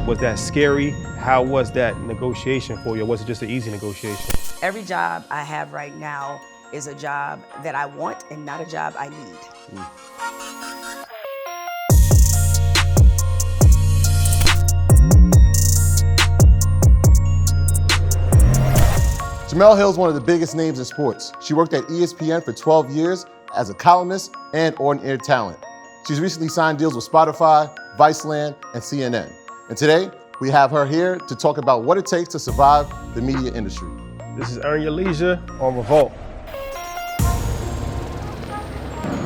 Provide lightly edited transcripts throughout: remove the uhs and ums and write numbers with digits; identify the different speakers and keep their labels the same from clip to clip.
Speaker 1: Was that scary? How was that negotiation for you? Or was it just an easy negotiation?
Speaker 2: Every job I have right now is a job that I want and not a job I need.
Speaker 3: Jemele Hill is one of the biggest names in sports. She worked at ESPN for 12 years as a columnist and on-air talent. She's recently signed deals with Spotify, Viceland, and CNN. And today, we have her here to talk about what it takes to survive the media industry.
Speaker 1: This is Earn Your Leisure on Revolt.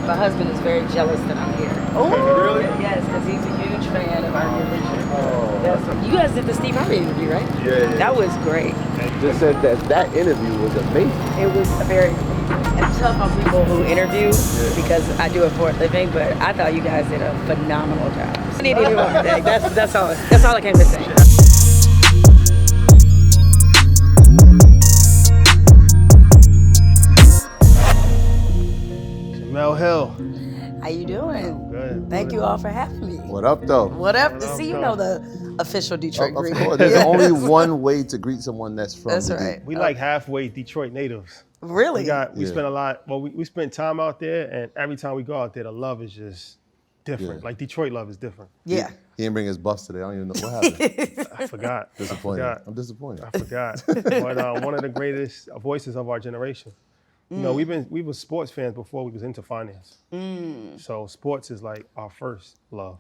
Speaker 2: My husband is very jealous that I'm here.
Speaker 1: Oh, really?
Speaker 2: Yes, because he's a huge fan of Earn Your Leisure. Oh. You guys did the Steve Harvey interview, right?
Speaker 4: Yeah.
Speaker 2: That was great.
Speaker 4: Just said that interview was amazing.
Speaker 2: It was a very, it's tough on people who interview because I do it for a living, but I thought you guys did a phenomenal job. I need any more. That's all I came to say.
Speaker 1: Jemele Hill.
Speaker 2: How you doing?
Speaker 1: Good.
Speaker 2: Thank you all for having me.
Speaker 3: What up, though?
Speaker 2: What up? See, you know the official Detroit
Speaker 3: Of
Speaker 2: greeting.
Speaker 3: course, there's only one way to greet someone that's from
Speaker 2: That's
Speaker 3: the
Speaker 2: right.
Speaker 1: We like halfway Detroit natives.
Speaker 2: Really?
Speaker 1: We spent a lot, well, we spent time out there, and every time we go out there, the love is just different.
Speaker 3: Yeah.
Speaker 1: Like Detroit love is different.
Speaker 2: Yeah.
Speaker 3: He didn't bring his buffs today. I don't even know what happened.
Speaker 1: I forgot.
Speaker 3: Disappointed.
Speaker 1: I forgot.
Speaker 3: I'm disappointed.
Speaker 1: I forgot. But one of the greatest voices of our generation. You know, we were sports fans before we was into finance. So sports is like our first love.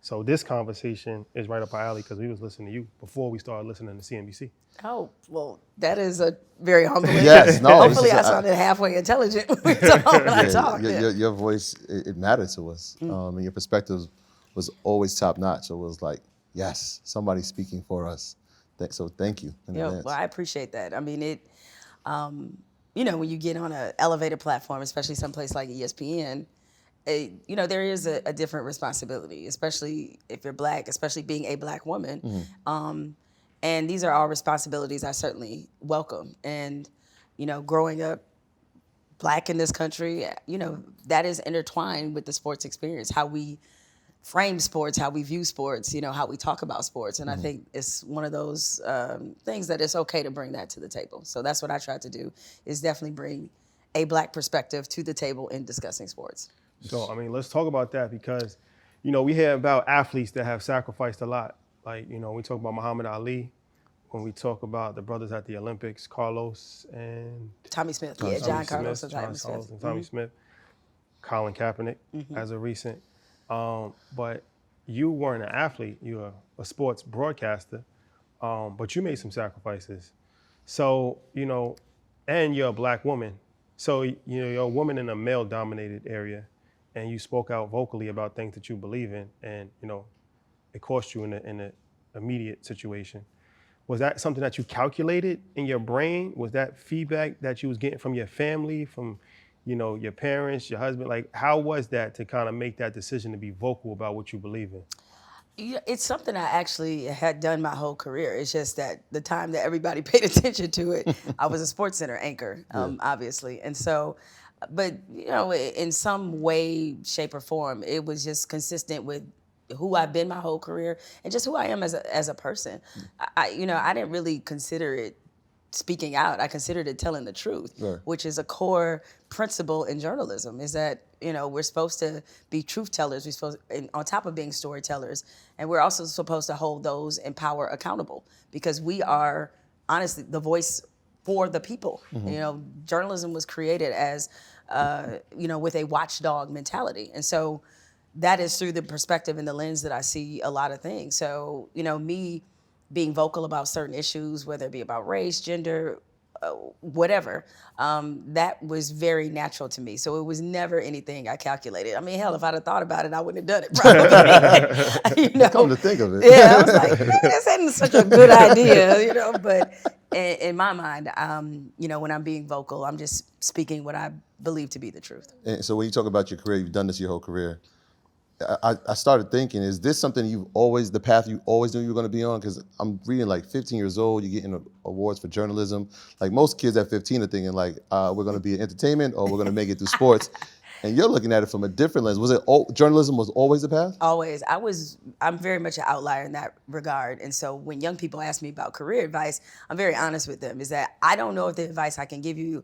Speaker 1: So this conversation is right up our alley because we was listening to you before we started listening to CNBC.
Speaker 2: Oh, well, that is a very humbling.
Speaker 3: Yes, no.
Speaker 2: Hopefully I sounded halfway intelligent when I talked.
Speaker 3: Your voice, it mattered to us. And your perspective was always top notch. So it was like, yes, somebody's speaking for us. So thank you in advance.
Speaker 2: Well, I appreciate that. I mean, you know, when you get on an elevated platform, especially someplace like ESPN, you know, there is a different responsibility, especially if you're Black, especially being a Black woman. And these are all responsibilities I certainly welcome. And, you know, growing up Black in this country, you know, that is intertwined with the sports experience, how we frame sports, how we view sports, you know, how we talk about sports. And I think it's one of those things that it's okay to bring that to the table. So that's what I tried to do, is definitely bring a Black perspective to the table in discussing sports.
Speaker 1: So, I mean, let's talk about that because, you know, we hear about athletes that have sacrificed a lot. Like, you know, we talk about Muhammad Ali, when we talk about the brothers at the Olympics, Carlos and
Speaker 2: Tommy Smith, John Carlos and Tommy Smith.
Speaker 1: Colin Kaepernick as a recent. But you weren't an athlete, you were a sports broadcaster, but you made some sacrifices. So, you know, and you're a Black woman. So, you know, you're a woman in a male-dominated area, and you spoke out vocally about things that you believe in, and, you know, it cost you in an immediate situation. Was that something that you calculated in your brain? Was that feedback that you was getting from your family, from, you know, your parents, your husband? Like, how was that to kind of make that decision to be vocal about what you believe in?
Speaker 2: Yeah, it's something I actually had done my whole career. It's just that the time that everybody paid attention to it, I was a Sportscenter anchor, obviously. And so, but, you know, in some way, shape, or form, it was just consistent with who I've been my whole career and just who I am as a person. You know, I didn't really consider it speaking out. I considered it telling the truth, which is a core principle in journalism, is that, you know, we're supposed to be truth tellers. We're supposed, and on top of being storytellers, and we're also supposed to hold those in power accountable, because we are, honestly, the voice for the people. You know, journalism was created as, you know, with a watchdog mentality. And so that is through the perspective and the lens that I see a lot of things. So, you know, me being vocal about certain issues, whether it be about race, gender, whatever, that was very natural to me. So it was never anything I calculated. I mean, hell, if I'd have thought about it, I wouldn't have done it probably. You know?
Speaker 3: Come to think of it.
Speaker 2: Yeah, I was like, man, this ain't such a good idea, you know? But in my mind, you know, when I'm being vocal, I'm just speaking what I believe to be the truth.
Speaker 3: And so when you talk about your career, you've done this your whole career. I started thinking, is this something the path you always knew you were going to be on? Because I'm reading like 15 years old, you're getting awards for journalism. Like most kids at 15 are thinking like, we're going to be in entertainment or we're going to make it through sports. And you're looking at it from a different lens. Was it journalism was always the path?
Speaker 2: Always. I'm very much an outlier in that regard. And so when young people ask me about career advice, I'm very honest with them, is that I don't know if the advice I can give you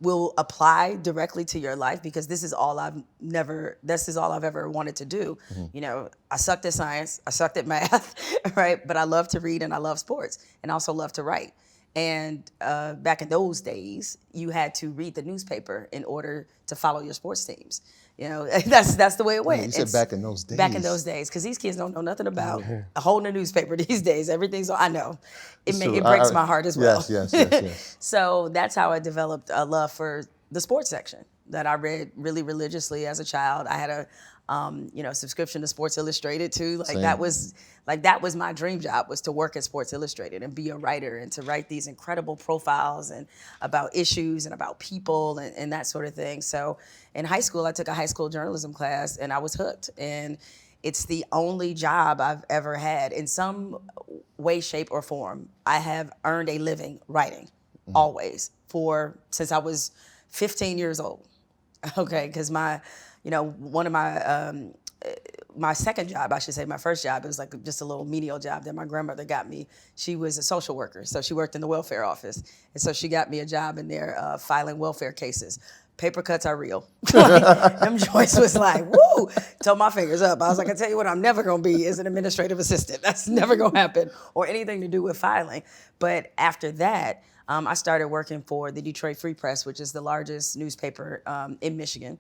Speaker 2: will apply directly to your life, because this is all I've ever wanted to do. You know, I sucked at science, I sucked at math, right? But I love to read and I love sports and also love to write. And back in those days, you had to read the newspaper in order to follow your sports teams. You know, that's the way it went.
Speaker 3: Yeah, you said back in those days.
Speaker 2: Back in those days, because these kids don't know nothing about holding a newspaper these days. Everything's, I know. It breaks my heart as well.
Speaker 3: Yes.
Speaker 2: So that's how I developed a love for the sports section that I read really religiously as a child. I had a subscription to Sports Illustrated too. That was my dream job, was to work at Sports Illustrated and be a writer and to write these incredible profiles and about issues and about people and that sort of thing. So in high school, I took a high school journalism class and I was hooked. And it's the only job I've ever had in some way, shape, or form. I have earned a living writing, always, since I was 15 years old. Okay, because one of my second job, I should say, my first job, it was like just a little menial job that my grandmother got me. She was a social worker, so she worked in the welfare office. And so she got me a job in there filing welfare cases. Paper cuts are real. Them joints was like, woo, told my fingers up. I was like, I tell you what, I'm never gonna be is an administrative assistant. That's never gonna happen, or anything to do with filing. But after that, I started working for the Detroit Free Press, which is the largest newspaper in Michigan.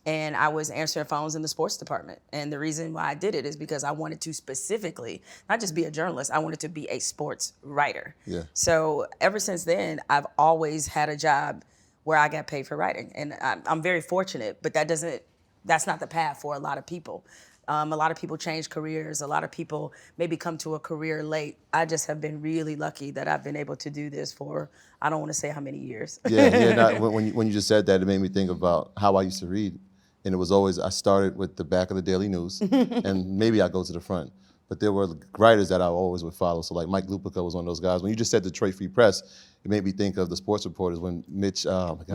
Speaker 2: And I was answering phones in the sports department. And the reason why I did it is because I wanted to specifically, not just be a journalist, I wanted to be a sports writer.
Speaker 3: Yeah.
Speaker 2: So ever since then, I've always had a job where I got paid for writing. And I'm very fortunate, but that's not the path for a lot of people. A lot of people change careers. A lot of people maybe come to a career late. I just have been really lucky that I've been able to do this for, I don't want to say how many years.
Speaker 3: When you just said that, it made me think about how I used to read. And it was always, I started with the back of the Daily News, and maybe I go to the front. But there were writers that I always would follow. So like Mike Lupica was one of those guys. When you just said Detroit Free Press, it made me think of the sports reporters when Mitch Albom.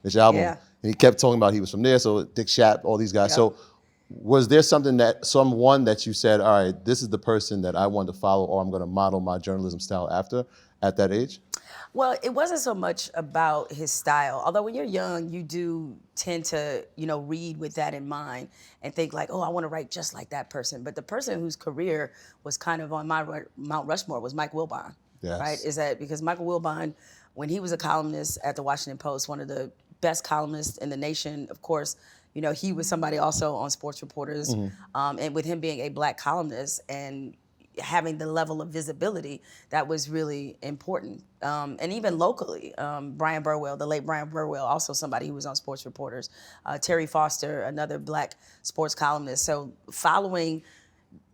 Speaker 2: Yeah.
Speaker 3: And he kept talking about he was from there, so Dick Schaap, all these guys.
Speaker 2: Yep.
Speaker 3: So was there someone that you said, all right, this is the person that I want to follow, or I'm going to model my journalism style after at that age?
Speaker 2: Well, it wasn't so much about his style. Although when you're young, you do tend to, read with that in mind and think like, oh, I want to write just like that person. But the person whose career was kind of on my Mount Rushmore was Mike Wilbon.
Speaker 3: Yes.
Speaker 2: Right? Is that because Michael Wilbon, when he was a columnist at the Washington Post, one of the best columnists in the nation, of course, he was somebody also on Sports Reporters, and with him being a Black columnist and having the level of visibility, that was really important. And even locally, Brian Burwell, the late Brian Burwell, also somebody who was on Sports Reporters. Terry Foster, another Black sports columnist. So following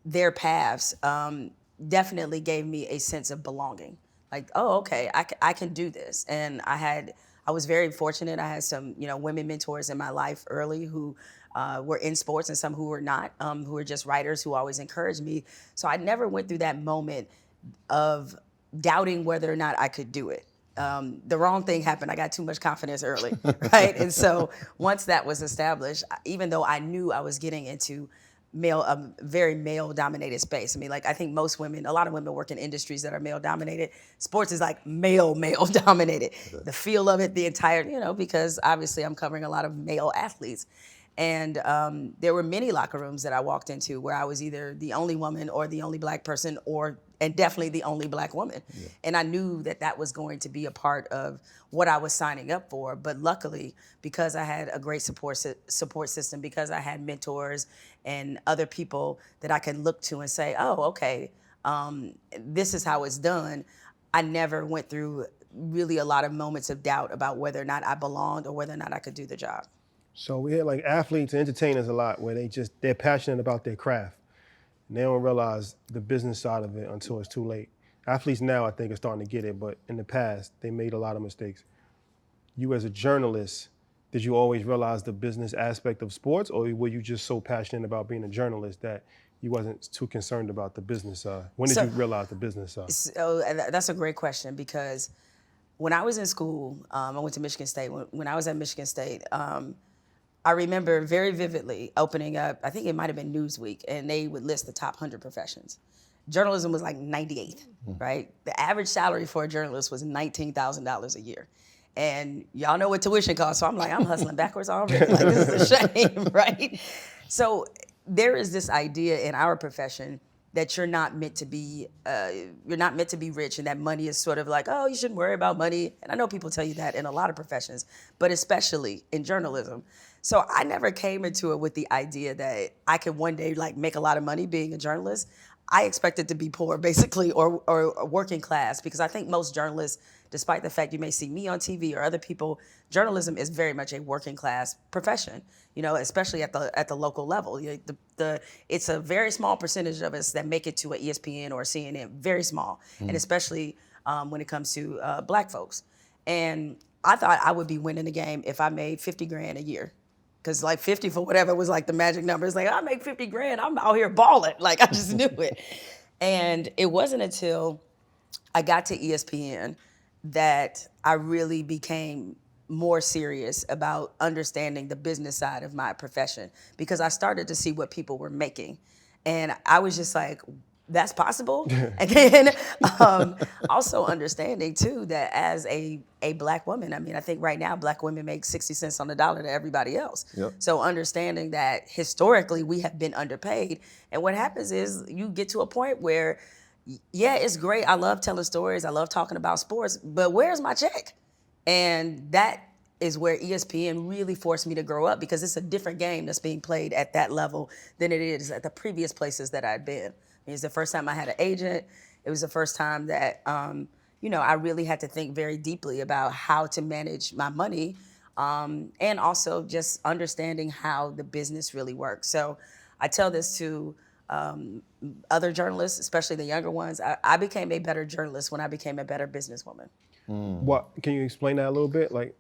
Speaker 2: their paths definitely gave me a sense of belonging. Like, oh, okay, I can do this. And I was very fortunate. I had some, women mentors in my life early who were in sports and some who were not, who were just writers who always encouraged me. So I never went through that moment of doubting whether or not I could do it. The wrong thing happened. I got too much confidence early, right? And so once that was established, even though I knew I was getting into a very male-dominated space. I mean, like, I think a lot of women work in industries that are male-dominated. Sports is like male-dominated. Okay. The feel of it, the entire, because obviously I'm covering a lot of male athletes. And there were many locker rooms that I walked into where I was either the only woman or the only Black person and definitely the only Black woman. Yeah. And I knew that was going to be a part of what I was signing up for. But luckily, because I had a great support system, because I had mentors and other people that I could look to and say, oh, okay, this is how it's done, I never went through really a lot of moments of doubt about whether or not I belonged or whether or not I could do the job.
Speaker 1: So we had like athletes and entertainers a lot where they're passionate about their craft. And they don't realize the business side of it until it's too late. Athletes now, I think, are starting to get it, but in the past, they made a lot of mistakes. You as a journalist, did you always realize the business aspect of sports, or were you just so passionate about being a journalist that you wasn't too concerned about the business side? When did you realize the business side?
Speaker 2: So that's a great question, because when I was in school, I went to Michigan State. When I was at Michigan State, I I remember very vividly opening up, I think it might have been Newsweek, and they would list the top 100 professions. Journalism was like 98th, right? The average salary for a journalist was $19,000 a year. And y'all know what tuition costs, so I'm like, I'm hustling backwards already. Like, this is a shame, right? So there is this idea in our profession that you're not meant to be rich, and that money is sort of like, oh, you shouldn't worry about money. And I know people tell you that in a lot of professions, but especially in journalism. So I never came into it with the idea that I could one day like make a lot of money being a journalist. I expected to be poor, basically, or working class, because I think most journalists, despite the fact you may see me on TV or other people, journalism is very much a working class profession. You know, especially at the local level. It's a very small percentage of us that make it to an ESPN or a CNN, very small, and especially when it comes to Black folks. And I thought I would be winning the game if I made 50 grand a year. Because like 50 for whatever was like the magic number. It's like, I make 50 grand, I'm out here balling. Like, I just knew it. And it wasn't until I got to ESPN that I really became more serious about understanding the business side of my profession, because I started to see what people were making. And I was just like, that's possible. And then also understanding too that as a Black woman, I mean, I think right now Black women make 60 cents on the dollar to everybody else.
Speaker 3: Yep.
Speaker 2: So understanding that historically we have been underpaid. And what happens is you get to a point where, yeah, it's great. I love telling stories. I love talking about sports, but where's my check? And that is where ESPN really forced me to grow up, because it's a different game that's being played at that level than it is at the previous places that I'd been. It was the first time I had an agent. It was the first time that, I really had to think very deeply about how to manage my money, and also just understanding how the business really works. So I tell this to other journalists, especially the younger ones. I became a better journalist when I became a better businesswoman.
Speaker 1: What can you explain that a little bit? Like,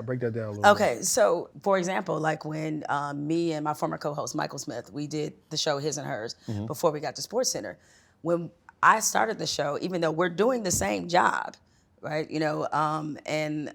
Speaker 1: break that down a little bit.
Speaker 2: Okay, so for example, like when me and my former co-host Michael Smith, we did the show His and Hers before we got to Sportscenter. When I started the show, even though we're doing the same job, right? And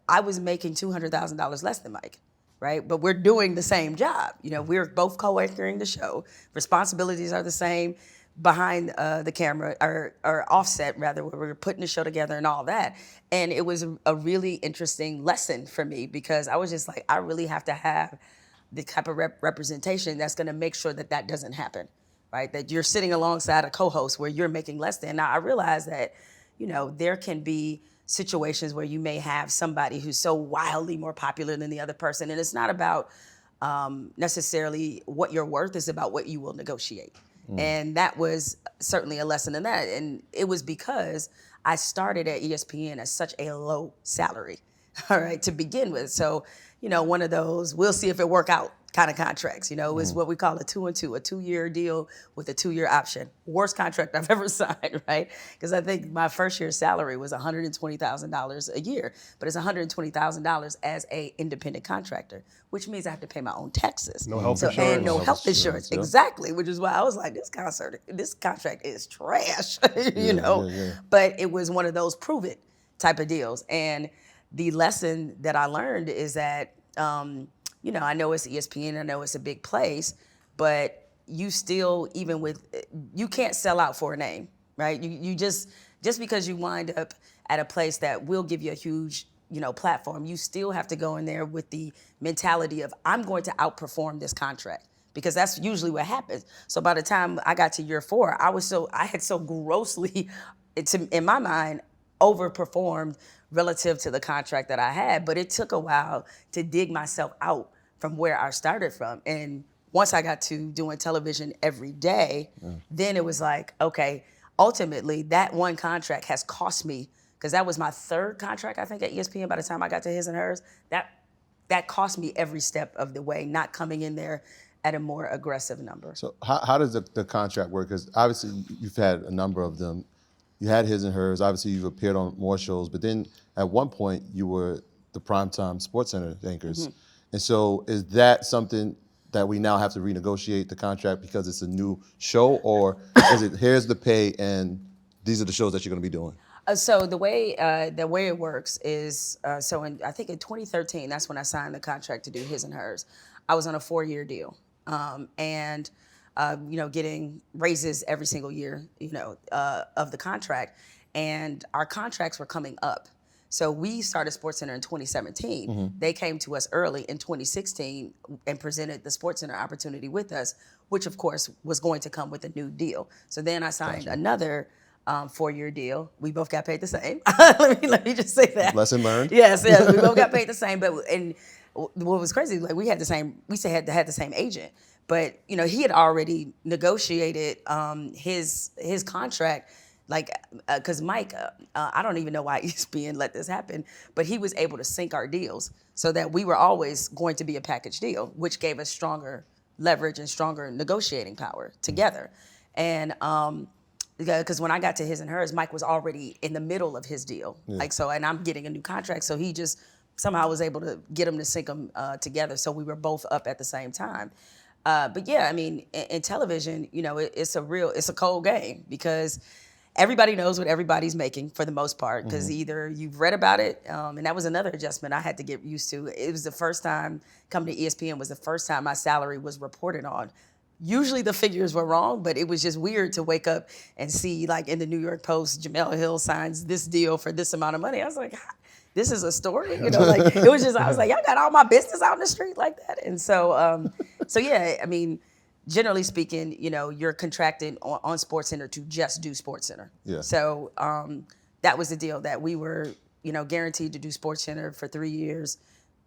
Speaker 2: I was making $200,000 less than Mike, right? But we're doing the same job. We're both co-anchoring the show. Responsibilities are the same behind the camera, or offset rather, where we're putting the show together and all that. And it was a really interesting lesson for me, because I was just like, I really have to have the type of representation that's gonna make sure that that doesn't happen, right? That you're sitting alongside a co-host where you're making less than. Now I realize that, there can be situations where you may have somebody who's so wildly more popular than the other person, and it's not about necessarily what you're worth, it's about what you will negotiate. And that was certainly a lesson in that. And it was because I started at ESPN at such a low salary, all right, to begin with. So, one of those, we'll see if it work out kind of contracts, is what we call a 2-and-2, a 2-year deal with a 2-year option. Worst contract I've ever signed, right? Because I think my first year's salary was $120,000 a year, but it's $120,000 as a independent contractor, which means I have to pay my own taxes.
Speaker 1: No health insurance.
Speaker 2: And no health insurance,
Speaker 3: Yep.
Speaker 2: Exactly, which is why I was like, this contract is trash,
Speaker 3: Yeah.
Speaker 2: But it was one of those prove it type of deals. And the lesson that I learned is that, I know it's ESPN, I know it's a big place, but you still, you can't sell out for a name, right? You just because you wind up at a place that will give you a huge, platform, you still have to go in there with the mentality of, I'm going to outperform this contract, because that's usually what happens. So by the time I got to year 4, I had so grossly, in my mind, overperformed relative to the contract that I had, but it took a while to dig myself out from where I started from. And once I got to doing television every day, then it was like, okay, ultimately that one contract has cost me, because that was my 3rd contract, I think, at ESPN by the time I got to His and Hers. That cost me every step of the way, not coming in there at a more aggressive number.
Speaker 3: So how does the contract work? Because obviously you've had a number of them. You had His and Hers. Obviously you've appeared on more shows, but then at one point you were the primetime Sportscenter anchors. And so is that something that we now have to renegotiate the contract because it's a new show, or is it, here's the pay and these are the shows that you're going to be doing?
Speaker 2: So the way it works is I think in 2013 that's when I signed the contract to do His and Hers. I was on a 4-year deal, and getting raises every single year, of the contract, and our contracts were coming up. So we started SportsCenter in 2017.
Speaker 3: Mm-hmm.
Speaker 2: They came to us early in 2016 and presented the SportsCenter opportunity with us, which of course was going to come with a new deal. So then I signed another 4-year deal. We both got paid the same. let me just say that.
Speaker 3: Lesson learned.
Speaker 2: Yes, we both got paid the same. But what was crazy, like we had the same agent, but he had already negotiated his contract. Like, because Mike, I don't even know why ESPN let this happen, but he was able to sync our deals so that we were always going to be a package deal, which gave us stronger leverage and stronger negotiating power together. And because when I got to His and Hers, Mike was already in the middle of his deal. Yeah. And I'm getting a new contract, so he just somehow was able to get them to sync them together, so we were both up at the same time. But yeah, I mean, in television, it's a cold game because everybody knows what everybody's making for the most part, because either you've read about it, and that was another adjustment I had to get used to. It was the first time coming to ESPN was the first time my salary was reported on. Usually the figures were wrong, but it was just weird to wake up and see, like in the New York Post, Jemele Hill signs this deal for this amount of money. I was like, this is a story, it was just, I was like, y'all got all my business out in the street like that. And so, yeah, I mean, generally speaking, you're contracted on SportsCenter to just do SportsCenter. Yeah. So that was the deal, that we were, guaranteed to do SportsCenter for 3 years,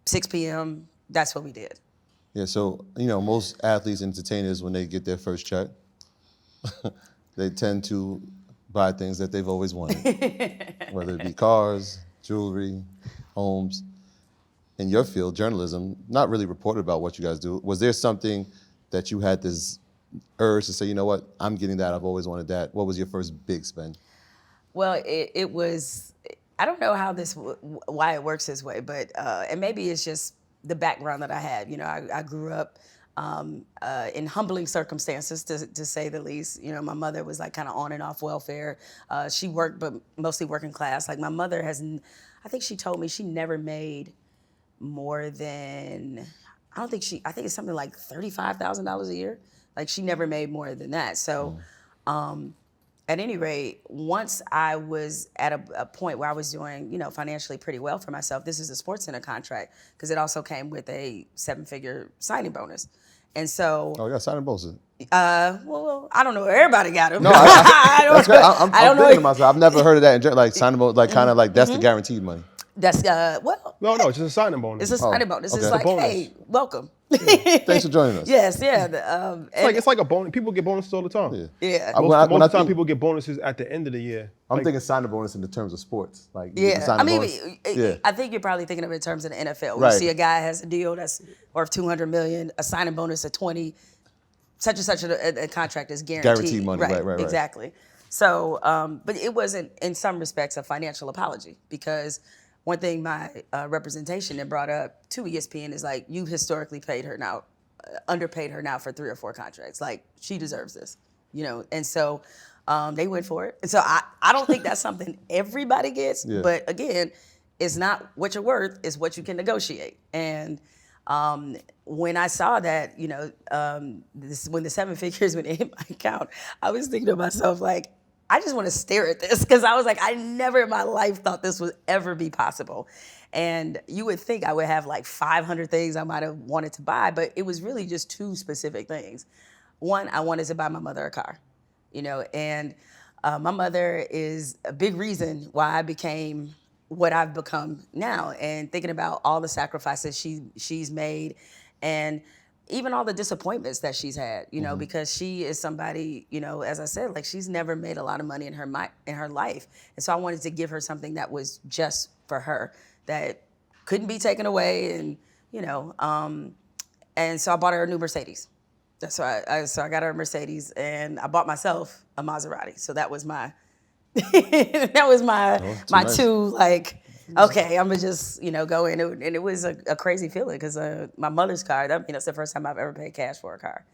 Speaker 2: 6 p.m. That's what we did.
Speaker 3: Yeah. So most athletes, entertainers, when they get their first check, they tend to buy things that they've always wanted, whether it be cars, jewelry, homes. In your field, journalism, not really reported about what you guys do. Was there something that you had this urge to say, you know what, I'm getting that, I've always wanted that? What was your first big spend?
Speaker 2: Well, it was, I don't know why it works this way, but, and maybe it's just the background that I had. I grew up in humbling circumstances, to say the least. My mother was like kind of on and off welfare. She worked, but mostly working class. Like my mother I think she told me she never made more than, I think it's something like $35,000 a year. Like she never made more than that. So at any rate, once I was at a point where I was doing, financially pretty well for myself, this is a SportsCenter contract, because it also came with a 7-figure signing bonus. And so... Oh, yeah, signing bonuses. Well, I don't know. Everybody got them. No,
Speaker 3: I'm thinking to myself, I've never heard of that. Like signing bonus, like kind of like that's the guaranteed money.
Speaker 2: That's,
Speaker 1: No, it's just a signing bonus.
Speaker 2: It's a signing bonus.
Speaker 3: Okay.
Speaker 2: It's like, hey, welcome.
Speaker 3: Yeah. Thanks for joining us.
Speaker 2: Yes, yeah.
Speaker 1: It's like a bonus. People get bonuses all the time.
Speaker 2: Yeah.
Speaker 1: Most of the time, people get bonuses at the end of the year.
Speaker 3: I'm thinking signing bonus in the terms of sports. Like,
Speaker 2: I mean, I think you're probably thinking of it in terms of the NFL. Right. You see a guy has a deal that's worth $200 million, a signing bonus of 20, such and such a contract is guaranteed.
Speaker 3: Guaranteed money, right.
Speaker 2: Exactly. So, but it wasn't, in some respects, a financial apology, because one thing my representation had brought up to ESPN is like, you historically underpaid her now for 3 or 4 contracts. Like, she deserves this, And so they went for it. And so I don't think that's something everybody gets. Yeah. But again, it's not what you're worth, it's what you can negotiate. And when I saw that, when the 7 figures went in my account, I was thinking to myself, like, I just want to stare at this, because I was like, I never in my life thought this would ever be possible. And you would think I would have like 500 things I might have wanted to buy, but it was really just 2 specific things. One, I wanted to buy my mother a car, and my mother is a big reason why I became what I've become now. And thinking about all the sacrifices she's made, and even all the disappointments that she's had, because she is somebody, as I said, like, she's never made a lot of money in her life. And so I wanted to give her something that was just for her, that couldn't be taken away. And, and so I bought her a new Mercedes. So I got her a Mercedes, and I bought myself a Maserati. So that was my, my nice. 2, like, okay, I'm gonna just, go in. And it was a crazy feeling, because my mother's car, that's the first time I've ever paid cash for a car.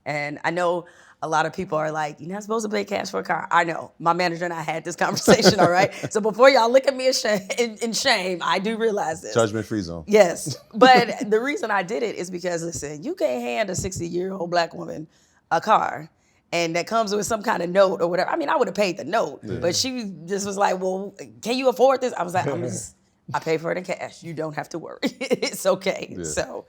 Speaker 2: And I know a lot of people are like, you're not supposed to pay cash for a car. I know. My manager and I had this conversation, all right? So before y'all look at me in shame, I do realize this.
Speaker 3: Judgment-free zone.
Speaker 2: Yes. But the reason I did it is because, listen, you can't hand a 60-year-old black woman a car and that comes with some kind of note or whatever. I mean, I would have paid the note, but she just was like, well, can you afford this? I was like, I pay for it in cash. You don't have to worry. It's okay. Yeah. So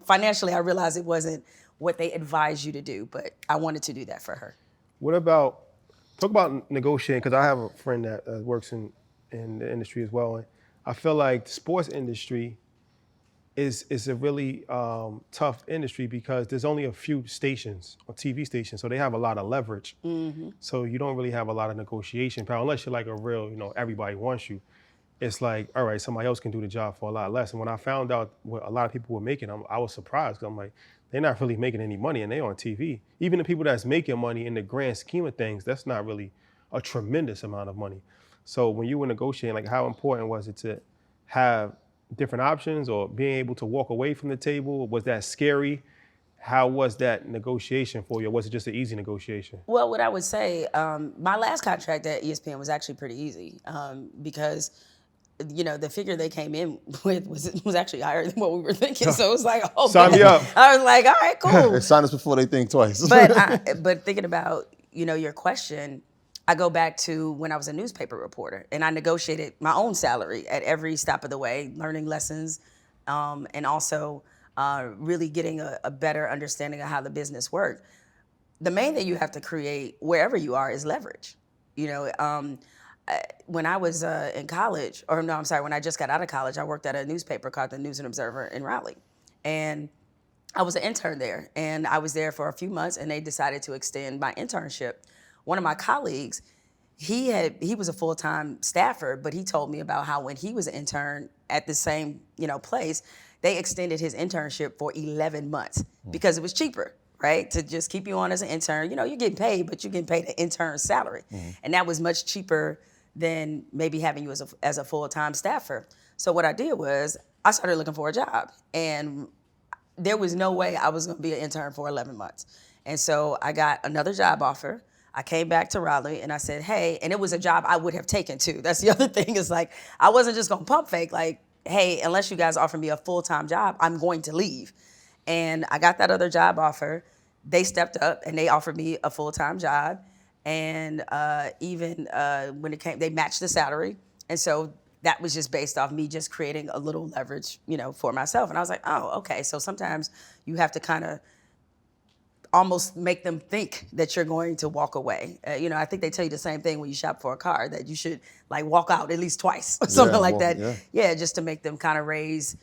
Speaker 2: financially, I realized it wasn't what they advised you to do, but I wanted to do that for her.
Speaker 1: What about, talk about negotiating, because I have a friend that works in the industry as well. And I feel like the sports industry is a really tough industry because there's only a few stations or TV stations, so they have a lot of leverage. Mm-hmm. So you don't really have a lot of negotiation power unless you're like a real, everybody wants you. It's like, all right, somebody else can do the job for a lot less. And when I found out what a lot of people were making, I was surprised, because I'm like, they're not really making any money and they're on TV. Even the people that's making money in the grand scheme of things, that's not really a tremendous amount of money. So when you were negotiating, like, how important was it to have different options or being able to walk away from the table? Was that scary? How was that negotiation for you? Or was it just an easy negotiation?
Speaker 2: Well, what I would say, my last contract at ESPN was actually pretty easy because the figure they came in with was actually higher than what we were thinking. So it was like, oh,
Speaker 1: sign me up.
Speaker 2: I was like, all right, cool.
Speaker 3: Sign us before they think twice.
Speaker 2: But thinking about, your question, I go back to when I was a newspaper reporter and I negotiated my own salary at every stop of the way, learning lessons, and also really getting a better understanding of how the business worked. The main thing you have to create wherever you are is leverage. When I was in college, when I just got out of college, I worked at a newspaper called the News and Observer in Raleigh. And I was an intern there. And I was there for a few months and they decided to extend my internship. One of my colleagues, he was a full-time staffer, but he told me about how when he was an intern at the same, place, they extended his internship for 11 months because it was cheaper, right? To just keep you on as an intern. You're getting paid, but you're getting paid an intern salary. Mm-hmm. And that was much cheaper than maybe having you as a full-time staffer. So what I did was I started looking for a job, and there was no way I was gonna be an intern for 11 months. And so I got another job offer. I came back to Raleigh and I said, hey, and it was a job I would have taken too. That's the other thing, is like, I wasn't just gonna pump fake, like, hey, unless you guys offer me a full-time job, I'm going to leave. And I got that other job offer. They stepped up and they offered me a full-time job. And even when it came, they matched the salary. And so that was just based off me just creating a little leverage, for myself. And I was like, oh, okay. So sometimes you have to kind of almost make them think that you're going to walk away. I think they tell you the same thing when you shop for a car, that you should like walk out at least twice or something like that. Yeah, just to make them kind of raise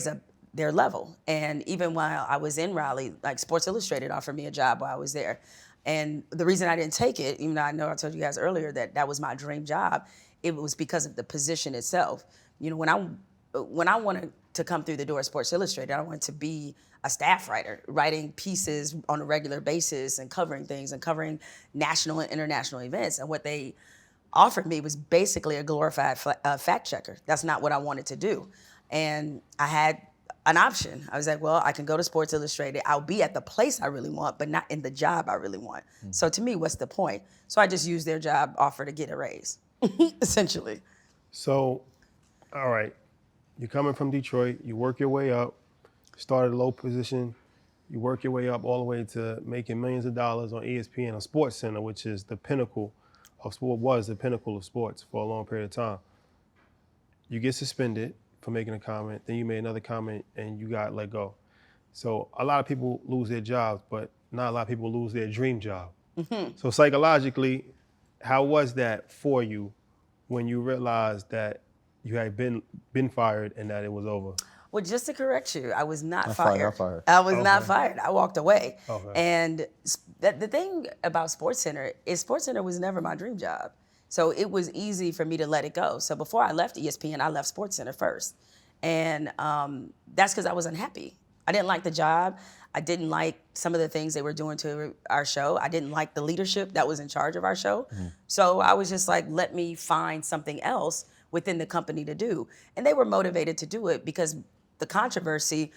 Speaker 2: up their level. And even while I was in Raleigh, like Sports Illustrated offered me a job while I was there. And the reason I didn't take it, even though I know I told you guys earlier that was my dream job, it was because of the position itself. When I wanted to come through the door at Sports Illustrated, I wanted to be a staff writer, writing pieces on a regular basis and covering things and covering national and international events. And what they offered me was basically a glorified fact checker. That's not what I wanted to do. And I had an option. I was like, well, I can go to Sports Illustrated. I'll be at the place I really want, but not in the job I really want. Mm-hmm. So to me, what's the point? So I just used their job offer to get a raise, essentially.
Speaker 1: So, all right, you're coming from Detroit, you work your way up, start at a low position, you work your way up all the way to making millions of dollars on ESPN, on Sportscenter, which is the pinnacle of sport, was the pinnacle of sports for a long period of time. You get suspended for making a comment, then you made another comment and you got let go. So a lot of people lose their jobs, but not a lot of people lose their dream job. Mm-hmm. So psychologically, how was that for you when you realized that you had been fired and that it was over?
Speaker 2: Well, just to correct you, I was not
Speaker 3: fired.
Speaker 2: fired. I was not fired. I walked away.
Speaker 1: Okay.
Speaker 2: And the thing about SportsCenter is SportsCenter was never my dream job. So it was easy for me to let it go. So before I left ESPN, I left SportsCenter first. And that's because I was unhappy. I didn't like the job. I didn't like some of the things they were doing to our show. I didn't like the leadership that was in charge of our show. Mm-hmm. So I was just like, let me find something else within the company to do. And they were motivated to do it because the controversy,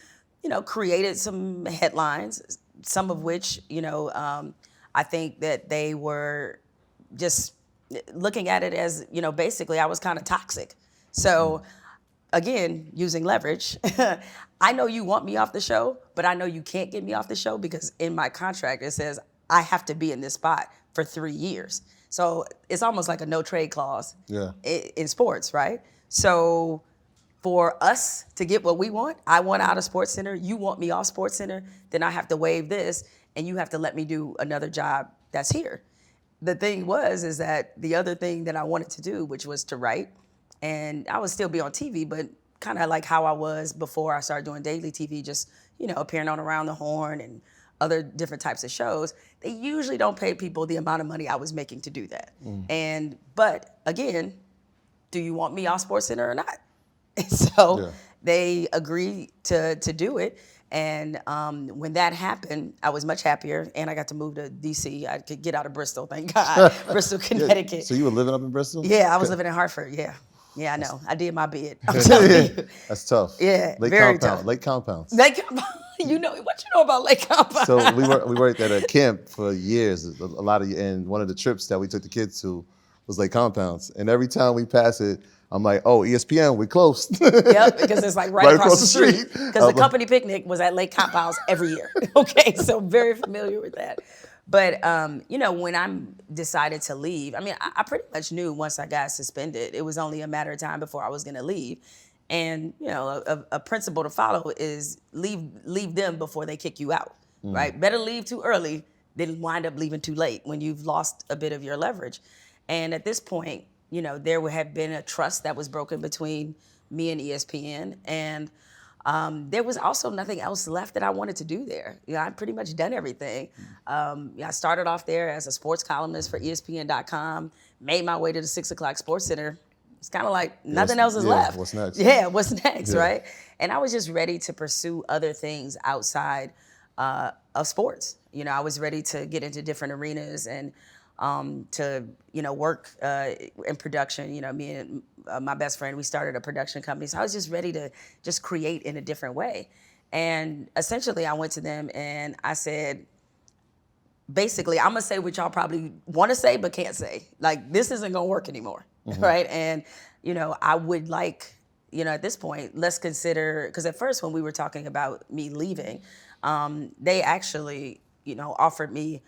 Speaker 2: created some headlines. some of which, I think that they were just looking at it as, basically I was kind of toxic. So again, using leverage, I know you want me off the show, but I know you can't get me off the show because in my contract it says I have to be in this spot for 3 years. So it's almost like a no trade clause in sports, right? So for us to get what we want, I want out of Sportscenter, you want me off Sportscenter, then I have to waive this and you have to let me do another job that's here. The thing is that the other thing that I wanted to do, which was to write, and I would still be on TV, but kind of like how I was before I started doing daily TV, just, appearing on Around the Horn and other different types of shows. They usually don't pay people the amount of money I was making to do that. But again, do you want me off SportsCenter or not? And so they agreed to do it. And when that happened, I was much happier, and I got to move to DC. I could get out of Bristol, thank God. Bristol, Connecticut.
Speaker 3: So you were living up in Bristol?
Speaker 2: Yeah, I was living in Hartford. Yeah, I know. I did my bid. I'm telling you.
Speaker 3: That's tough.
Speaker 2: Yeah,
Speaker 3: Lake
Speaker 2: very
Speaker 3: compound,
Speaker 2: tough.
Speaker 3: Lake compounds.
Speaker 2: Lake Compound. What you know about Lake Compound?
Speaker 3: So we worked at a camp for years, a lot of, and one of the trips that we took the kids to was Lake Compounds, and every time we pass it, I'm like, oh, ESPN, we close.
Speaker 2: Yep, because it's like right across the street. Because the company picnic was at Lake Compounds every year. Okay, so very familiar with that. But, when I decided to leave, I pretty much knew once I got suspended, it was only a matter of time before I was going to leave. And, a principle to follow is leave them before they kick you out, right? Better leave too early than wind up leaving too late when you've lost a bit of your leverage. And at this point, there would have been a trust that was broken between me and ESPN. And there was also nothing else left that I wanted to do there. I'd pretty much done everything. I started off there as a sports columnist for ESPN.com, made my way to the 6 o'clock SportsCenter. It's kind of like nothing else is left.
Speaker 3: What's next?
Speaker 2: Yeah, what's next, right? And I was just ready to pursue other things outside of sports. I was ready to get into different arenas and to work in production. Me and my best friend, we started a production company. So I was just ready to just create in a different way. And essentially I went to them and I said, basically, I'm gonna say what y'all probably wanna say but can't say. Like, this isn't gonna work anymore, right? And, I would like, at this point, let's consider, because at first when we were talking about me leaving, they actually, offered me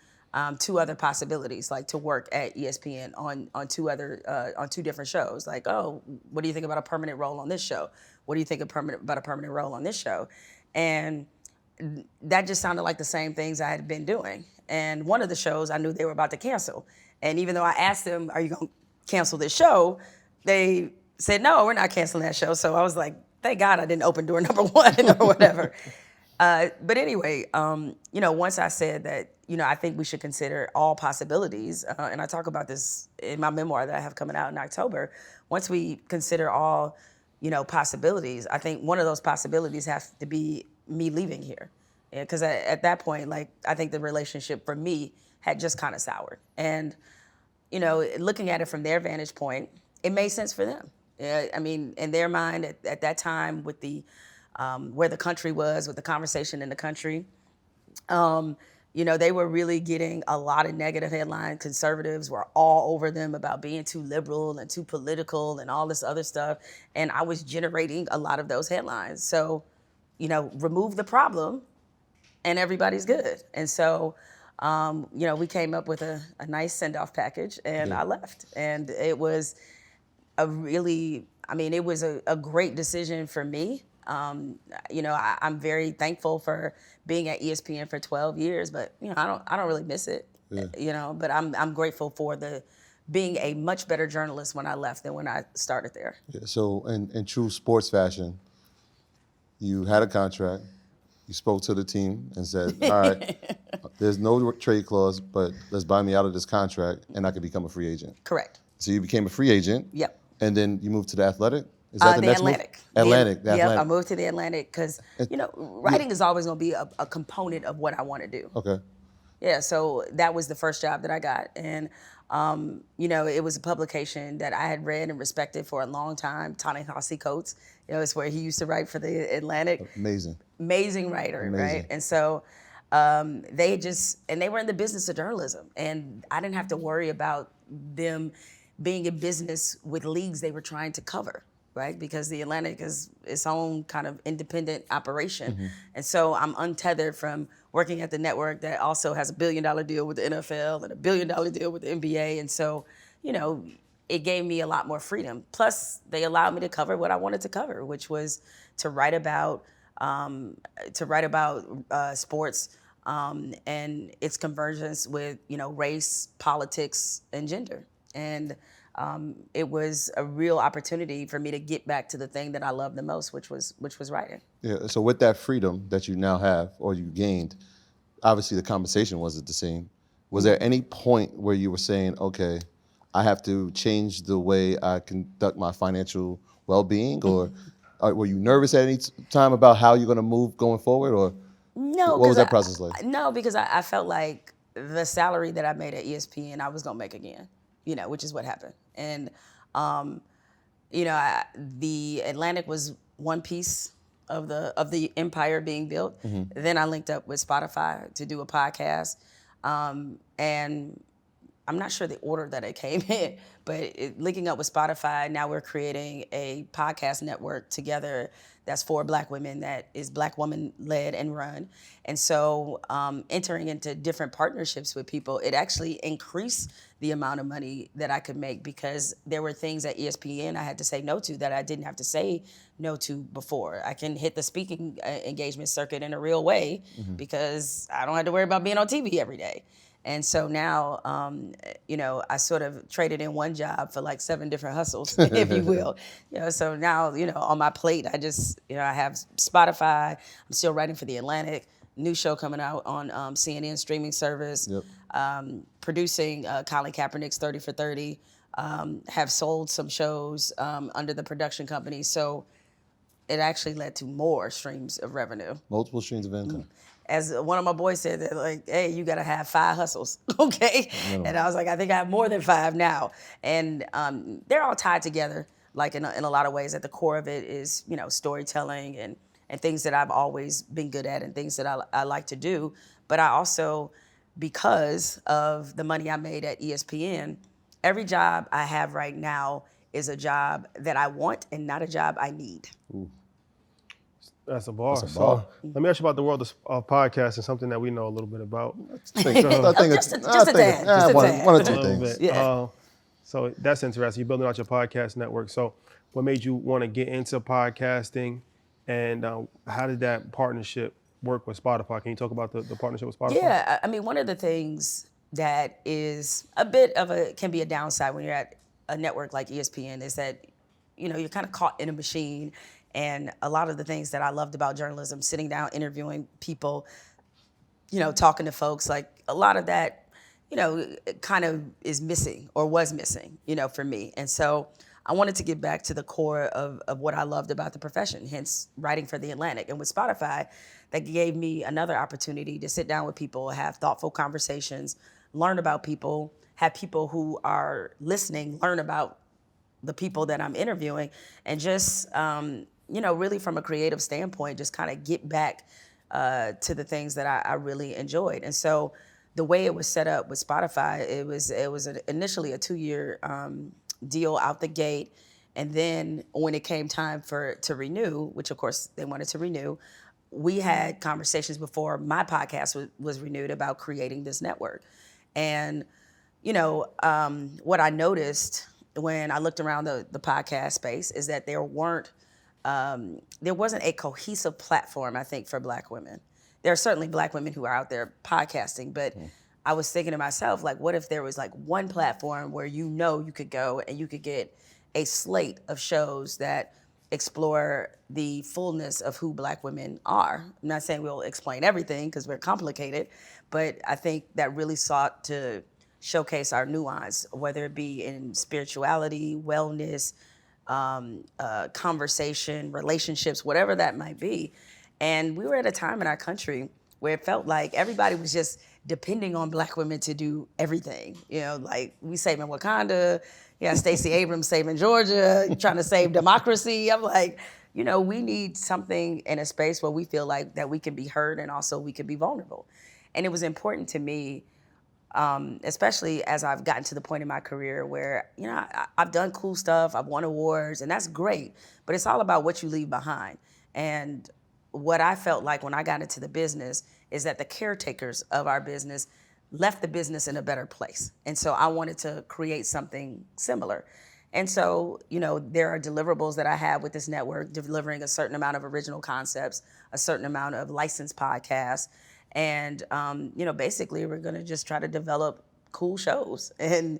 Speaker 2: 2 other possibilities, like to work at ESPN on 2 different shows. Like, oh, what do you think about a permanent role on this show? What do you think about a permanent role on this show? And that just sounded like the same things I had been doing. And one of the shows I knew they were about to cancel. And even though I asked them, are you going to cancel this show? They said, no, we're not canceling that show. So I was like, thank God I didn't open door number 1 or whatever. But anyway, once I said that, I think we should consider all possibilities, and I talk about this in my memoir that I have coming out in October. Once we consider all, possibilities, I think one of those possibilities has to be me leaving here. Because at that point, I think the relationship for me had just kind of soured. And, looking at it from their vantage point, it made sense for them. In their mind at that time with the where the country was, with the conversation in the country, they were really getting a lot of negative headlines. Conservatives were all over them about being too liberal and too political and all this other stuff. And I was generating a lot of those headlines. So, remove the problem and everybody's good. And so, we came up with a nice send-off package and I left. And it was it was a great decision for me. I'm very thankful for being at ESPN for 12 years, but I don't really miss it. But I'm grateful for being a much better journalist when I left than when I started there.
Speaker 3: Yeah, so in true sports fashion, you had a contract, you spoke to the team and said, all right, there's no trade clause, but let's buy me out of this contract and I can become a free agent.
Speaker 2: Correct.
Speaker 3: So you became a free agent.
Speaker 2: Yep.
Speaker 3: And then you moved to the Athletic? Is that the next
Speaker 2: Atlantic.
Speaker 3: Move? Atlantic. The
Speaker 2: Yep,
Speaker 3: Atlantic.
Speaker 2: I moved to the Atlantic because, writing is always going to be a component of what I want to do.
Speaker 3: Okay.
Speaker 2: Yeah, so that was the first job that I got. And, it was a publication that I had read and respected for a long time, Ta-Nehisi Coates. It's where he used to write for the Atlantic.
Speaker 3: Amazing.
Speaker 2: Amazing writer, right? And so they were in the business of journalism, and I didn't have to worry about them being in business with leagues they were trying to cover, right? Because the Atlantic is its own kind of independent operation. And so I'm untethered from working at the network that also has $1 billion deal with the NFL and $1 billion deal with the NBA. And so, it gave me a lot more freedom. Plus, they allowed me to cover what I wanted to cover, which was to write about sports and its convergence with race, politics, and gender. And it was a real opportunity for me to get back to the thing that I love the most, which was writing.
Speaker 3: Yeah. So with that freedom that you now have, or you gained, obviously the compensation wasn't the same. Was there any point where you were saying, okay, I have to change the way I conduct my financial well-being, or were you nervous at any time about how you're going to move going forward, or
Speaker 2: No,
Speaker 3: what was that process like?
Speaker 2: No, because I felt like the salary that I made at ESPN, I was gonna make again, which is what happened. And the Atlantic was one piece of the empire being built. Then I linked up with Spotify to do a podcast, and I'm not sure the order that it came in, but linking up with Spotify, now we're creating a podcast network together that's for Black women, that is Black woman led and run. And so entering into different partnerships with people, it actually increased the amount of money that I could make, because there were things at ESPN I had to say no to that I didn't have to say no to before. I can hit the speaking engagement circuit in a real way because I don't have to worry about being on TV every day. And so now, I sort of traded in one job for like 7 different hustles, if you will. So now, on my plate, I just, I have Spotify. I'm still writing for The Atlantic. New show coming out on CNN streaming service. Producing Colin Kaepernick's 30 for 30. Have sold some shows under the production company. So it actually led to more streams of revenue.
Speaker 3: Multiple streams of income.
Speaker 2: As one of my boys said, they're like, hey, you gotta have 5 hustles, okay? And I was like, I think I have more than 5 now. And they're all tied together, like in a lot of ways. At the core of it is, storytelling and things that I've always been good at and things that I like to do. But I also, because of the money I made at ESPN, every job I have right now is a job that I want and not a job I need.
Speaker 3: Ooh.
Speaker 1: That's a bar.
Speaker 3: That's a bar.
Speaker 1: So let me ask you about the world of podcasting, something that we know a little bit about.
Speaker 2: Just a tad.
Speaker 3: One or two
Speaker 1: A little
Speaker 3: things.
Speaker 1: bit.
Speaker 2: Yeah.
Speaker 1: So that's interesting. You're building out your podcast network. So what made you want to get into podcasting, and how did that partnership work with Spotify? Can you talk about the partnership with Spotify?
Speaker 2: Yeah, I mean, one of the things that is can be a downside when you're at a network like ESPN is that, you're kind of caught in a machine. And a lot of the things that I loved about journalism, sitting down, interviewing people, talking to folks, like a lot of that, kind of is missing or was missing, for me. And so I wanted to get back to the core of what I loved about the profession, hence writing for The Atlantic. And with Spotify, that gave me another opportunity to sit down with people, have thoughtful conversations, learn about people, have people who are listening learn about the people that I'm interviewing, and just, really from a creative standpoint, just kind of get back to the things that I really enjoyed. And so the way it was set up with Spotify, it was initially a 2-year deal out the gate. And then when it came time to renew, which of course they wanted to renew, we had conversations before my podcast was renewed about creating this network. And, what I noticed when I looked around the podcast space is that there wasn't a cohesive platform, I think, for Black women. There are certainly Black women who are out there podcasting, but I was thinking to myself, like, what if there was like one platform where you could go and you could get a slate of shows that explore the fullness of who Black women are. I'm not saying we'll explain everything because we're complicated, but I think that really sought to showcase our nuance, whether it be in spirituality, wellness, conversation, relationships, whatever that might be. And we were at a time in our country where it felt like everybody was just depending on Black women to do everything. Like we saving Wakanda, Stacey Abrams saving Georgia, trying to save democracy. I'm like, we need something in a space where we feel like that we can be heard and also we can be vulnerable. And it was important to me, especially as I've gotten to the point in my career where, you know, I've done cool stuff, I've won awards, and that's great, but it's all about what you leave behind. And what I felt like when I got into the business is that the caretakers of our business left the business in a better place. And so I wanted to create something similar. And so, you know, there are deliverables that I have with this network, delivering a certain amount of original concepts, a certain amount of licensed podcasts. And, you know, basically we're going to just try to develop cool shows. And,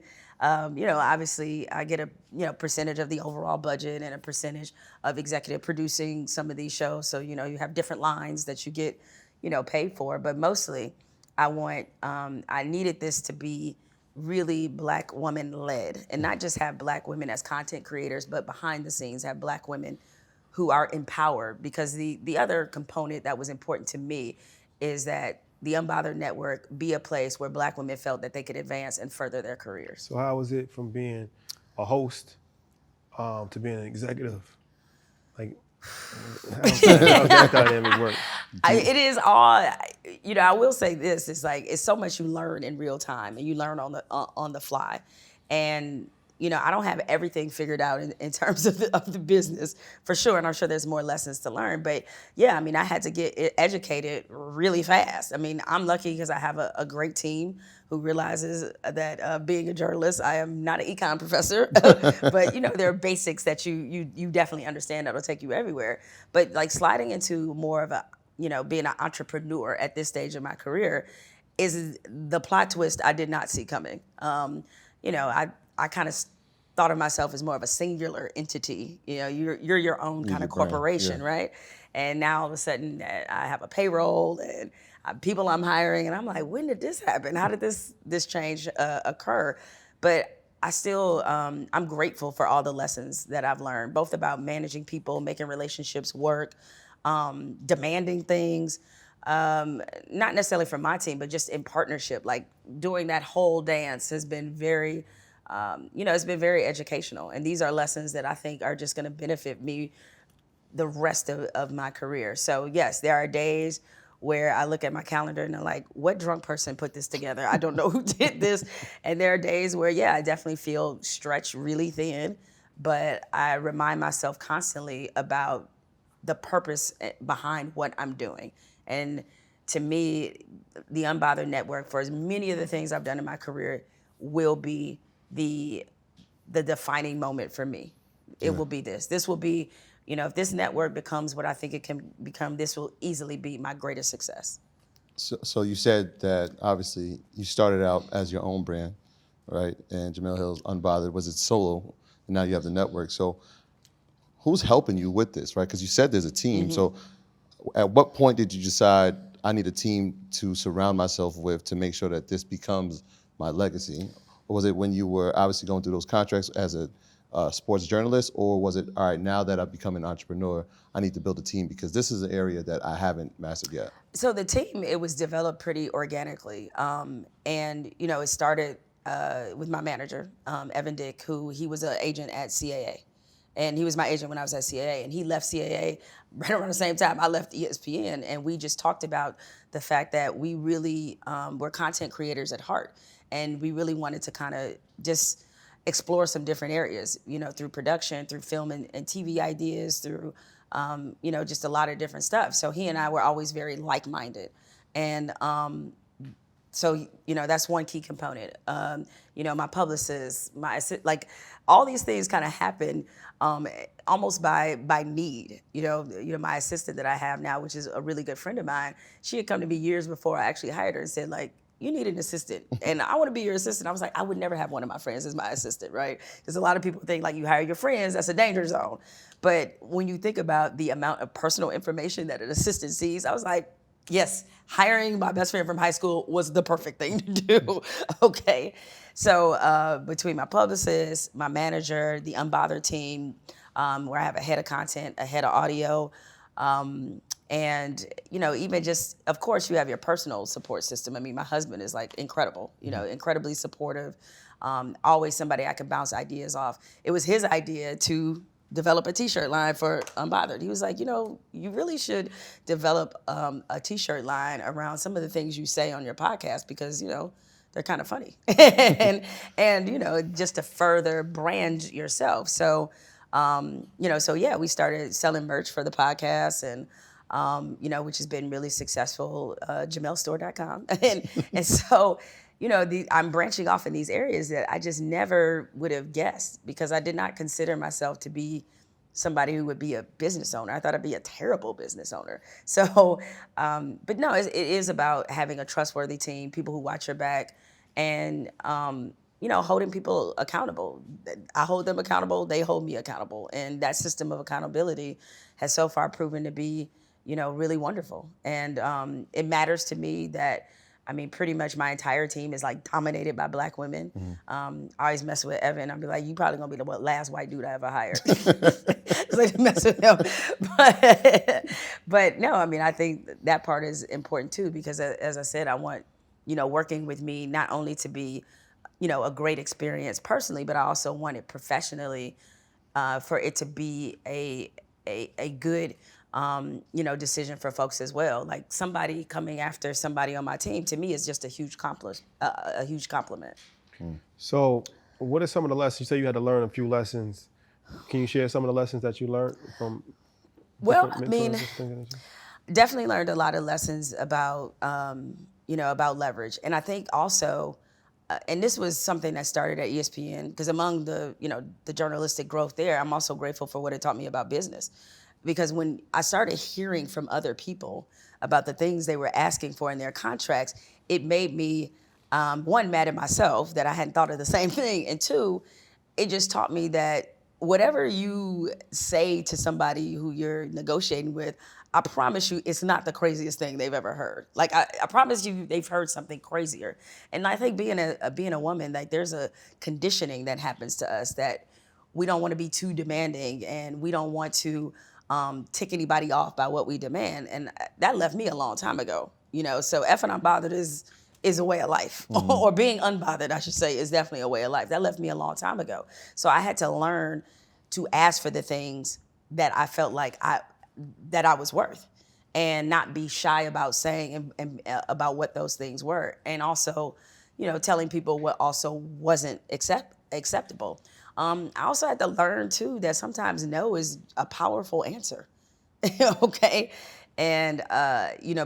Speaker 2: you know, obviously I get a, you know, percentage of the overall budget and a percentage of executive producing some of these shows. So, you know, you have different lines that you get, you know, paid for. But mostly I needed this to be really Black woman led, and not just have Black women as content creators, but behind the scenes have Black women who are empowered. Because the other component that was important to me is that the Unbothered Network be a place where Black women felt that they could advance and further their careers.
Speaker 1: So how was it from being a host to being an executive? Like, how's that dynamic work?
Speaker 2: It is all, you know, I will say this, it's like, it's so much you learn in real time, and you learn on the fly. And, you know, I don't have everything figured out in terms of the business, for sure, and I'm sure there's more lessons to learn. But yeah, I mean, I had to get educated really fast. I mean, I'm lucky because I have a great team who realizes that being a journalist, I am not an econ professor, but, you know, there are basics that you definitely understand that'll take you everywhere. But like sliding into more of a, you know, being an entrepreneur at this stage of my career is the plot twist I did not see coming. You know, I kind of thought of myself as more of a singular entity. You know, you're your own kind of corporation, right? And now all of a sudden I have a payroll and people I'm hiring, and I'm like, when did this happen? How did this change occur? But I still, I'm grateful for all the lessons that I've learned, both about managing people, making relationships work, demanding things, not necessarily from my team, but just in partnership. Like doing that whole dance has been very, you know, it's been very educational. And these are lessons that I think are just gonna benefit me the rest of my career. So yes, there are days where I look at my calendar and I'm like, what drunk person put this together? I don't know who did this. And there are days where, yeah, I definitely feel stretched really thin, but I remind myself constantly about the purpose behind what I'm doing. And to me, the Unbothered Network, for as many of the things I've done in my career, will be the defining moment for me. It will be this. This will be, you know, if this network becomes what I think it can become, this will easily be my greatest success.
Speaker 3: So you said that obviously you started out as your own brand, right? And Jemele Hill's Unbothered was its solo, and now you have the network. So who's helping you with this, right? Because you said there's a team. So at what point did you decide I need a team to surround myself with to make sure that this becomes my legacy? Or was it when you were obviously going through those contracts as a sports journalist, or was it, all right, now that I've become an entrepreneur, I need to build a team because this is an area that I haven't mastered yet?
Speaker 2: So the team, it was developed pretty organically. And, you know, it started with my manager, Evan Dick, who he was an agent at CAA. And he was my agent when I was at CAA. And he left CAA right around the same time I left ESPN. And we just talked about the fact that we really were content creators at heart. And we really wanted to kind of just explore some different areas, you know, through production, through film and TV ideas, through, you know, just a lot of different stuff. So he and I were always very like-minded. And so, you know, that's one key component. You know, my publicist, like all these things kind of happen almost by need. You know, my assistant that I have now, which is a really good friend of mine, she had come to me years before I actually hired her and said, like, you need an assistant, and I want to be your assistant. I was like, I would never have one of my friends as my assistant, right? Because a lot of people think like you hire your friends, that's a danger zone. But when you think about the amount of personal information that an assistant sees, I was like, yes, hiring my best friend from high school was the perfect thing to do, okay? So between my publicist, my manager, the Unbothered team, where I have a head of content, a head of audio, and, you know, even just, of course, you have your personal support system. I mean, my husband is like incredible, you know, incredibly supportive, always somebody I could bounce ideas off. It was his idea to develop a t-shirt line for Unbothered. He was like, you really should develop a t-shirt line around some of the things you say on your podcast because, they're kind of funny. and just to further brand yourself. So, we started selling merch for the podcast and, which has been really successful, JemelleStore.com. and so, I'm branching off in these areas that I just never would have guessed because I did not consider myself to be somebody who would be a business owner. I thought I'd be a terrible business owner. So, but no, it is about having a trustworthy team, people who watch your back, and holding people accountable. I hold them accountable, they hold me accountable, and that system of accountability has so far proven to be, really wonderful. And it matters to me that. Pretty much my entire team is like dominated by Black women. I always mess with Evan. I'll be like, you probably gonna be the last white dude I ever hired. It's like to mess with him. But no, I think that part is important too, because as I said, I want, working with me not only to be, a great experience personally, but I also want it professionally for it to be a good decision for folks as well. Like somebody coming after somebody on my team, to me, is just a huge compliment.
Speaker 1: So what are some of the lessons? You say you had to learn a few lessons. Can you share some of the lessons that you learned from
Speaker 2: definitely learned a lot of lessons about, about leverage. And I think also, and this was something that started at ESPN, because among the, the journalistic growth there, I'm also grateful for what it taught me about business. Because when I started hearing from other people about the things they were asking for in their contracts, it made me, one, mad at myself that I hadn't thought of the same thing, and two, it just taught me that whatever you say to somebody who you're negotiating with, I promise you it's not the craziest thing they've ever heard. Like, I promise you they've heard something crazier. And I think being a woman, like, there's a conditioning that happens to us that we don't want to be too demanding, and we don't want to tick anybody off by what we demand. And that left me a long time ago, so effing unbothered is a way of life. Or being unbothered, I should say, is definitely a way of life. That left me a long time ago. So I had to learn to ask for the things that I felt like I was worth, and not be shy about saying and about what those things were. And also, telling people what also wasn't acceptable. I also had to learn too that sometimes no is a powerful answer, okay? And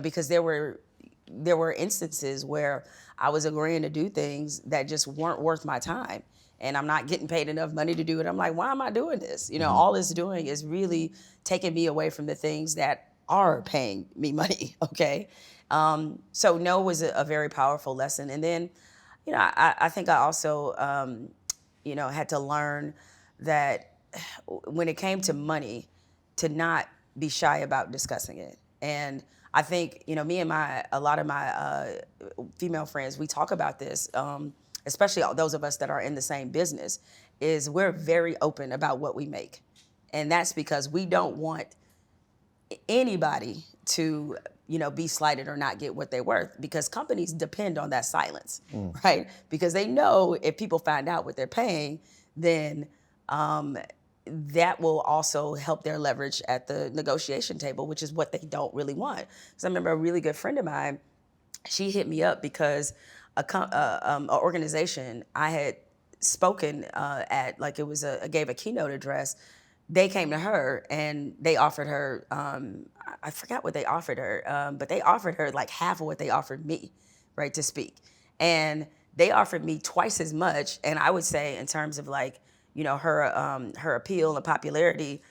Speaker 2: because there were instances where I was agreeing to do things that just weren't worth my time, and I'm not getting paid enough money to do it. I'm like, why am I doing this? All it's doing is really taking me away from the things that are paying me money, okay? So no was a very powerful lesson. And then, I think I also, had to learn that when it came to money, to not be shy about discussing it. And I think, me and a lot of my female friends, we talk about this, especially those of us that are in the same business, is we're very open about what we make. And that's because we don't want anybody to, be slighted or not get what they're worth, because companies depend on that silence, right? Because they know if people find out what they're paying, then that will also help their leverage at the negotiation table, which is what they don't really want. Because I remember a really good friend of mine, she hit me up because an organization I had spoken at, like it was gave a keynote address. They came to her and they offered her, I forgot what they offered her, but they offered her like half of what they offered me, right, to speak. And they offered me twice as much. And I would say in terms of like, her appeal and popularity,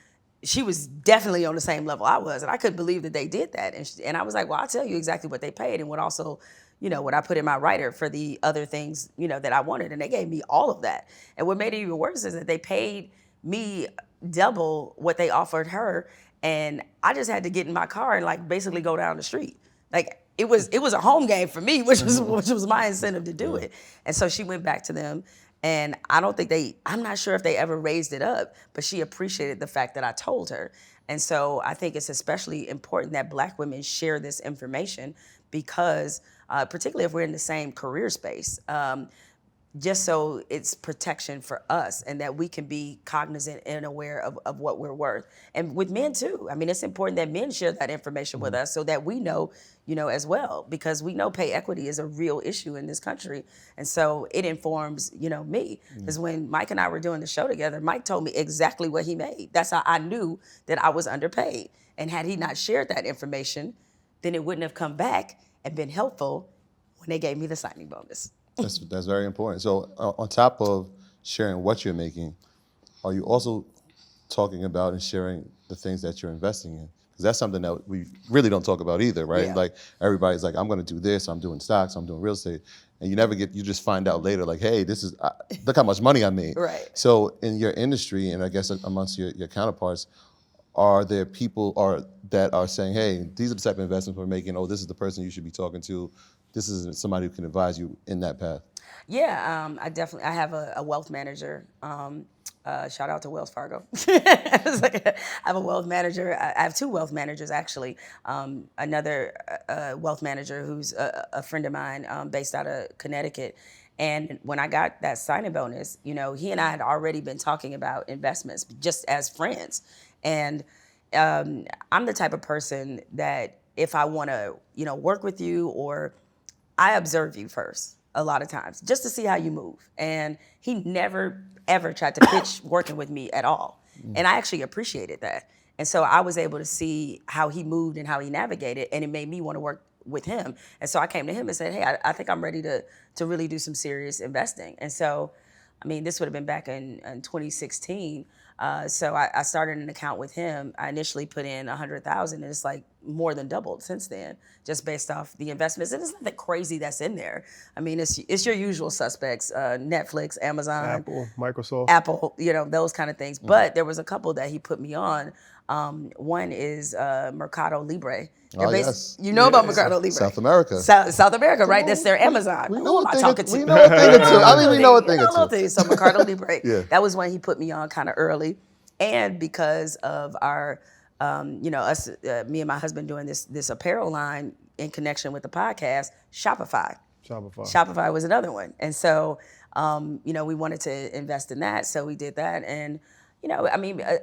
Speaker 2: she was definitely on the same level I was. And I couldn't believe that they did that. And I was like, well, I'll tell you exactly what they paid and what also, what I put in my writer for the other things, that I wanted. And they gave me all of that. And what made it even worse is that they paid me double what they offered her, and I just had to get in my car and like basically go down the street. Like it was a home game for me, which was my incentive to do it. And so she went back to them, and I'm not sure if they ever raised it up, but she appreciated the fact that I told her. And so I think it's especially important that Black women share this information because, particularly if we're in the same career space, just so it's protection for us and that we can be cognizant and aware of what we're worth. And with men too. I mean, it's important that men share that information with us so that we know, as well, because we know pay equity is a real issue in this country. And so it informs, me. Because when Mike and I were doing the show together, Mike told me exactly what he made. That's how I knew that I was underpaid. And had he not shared that information, then it wouldn't have come back and been helpful when they gave me the signing bonus.
Speaker 3: That's very important. So on top of sharing what you're making, are you also talking about and sharing the things that you're investing in? Because that's something that we really don't talk about either, right?
Speaker 2: Yeah.
Speaker 3: Like everybody's like, I'm going to do this, I'm doing stocks, I'm doing real estate. And you just find out later, like, hey, look how much money I made.
Speaker 2: Right.
Speaker 3: So in your industry, and I guess amongst your counterparts, are there people that are saying, hey, these are the type of investments we're making, oh, this is the person you should be talking to, this is somebody who can advise you in that path?
Speaker 2: Yeah, I have a wealth manager. Shout out to Wells Fargo. I have a wealth manager. I have two wealth managers, actually. Another wealth manager who's a friend of mine based out of Connecticut. And when I got that signing bonus, he and I had already been talking about investments just as friends. And I'm the type of person that if I want to, work with you, or I observe you first a lot of times just to see how you move. And he never, ever tried to pitch working with me at all. And I actually appreciated that. And so I was able to see how he moved and how he navigated, and it made me want to work with him. And so I came to him and said, hey, I think I'm ready to really do some serious investing. And so, this would have been back in 2016. So I started an account with him. I initially put in $100,000, and it's like more than doubled since then, just based off the investments. And it's nothing crazy that's in there. It's your usual suspects: Netflix, Amazon,
Speaker 1: Apple, Microsoft,
Speaker 2: those kind of things. But there was a couple that he put me on. One is Mercado Libre.
Speaker 3: Yes.
Speaker 2: You know about Mercado Libre.
Speaker 3: South America.
Speaker 2: South America, right? That's their Amazon.
Speaker 3: We know
Speaker 2: Who am I talking to?
Speaker 3: we know a thing or two. We know a thing or two.
Speaker 2: So Mercado Libre,
Speaker 3: Yeah.
Speaker 2: that was when he put me on kind of early. And because of our, us, me and my husband doing this apparel line in connection with the podcast, Shopify. Shopify was another one. And so, we wanted to invest in that. So we did that. And,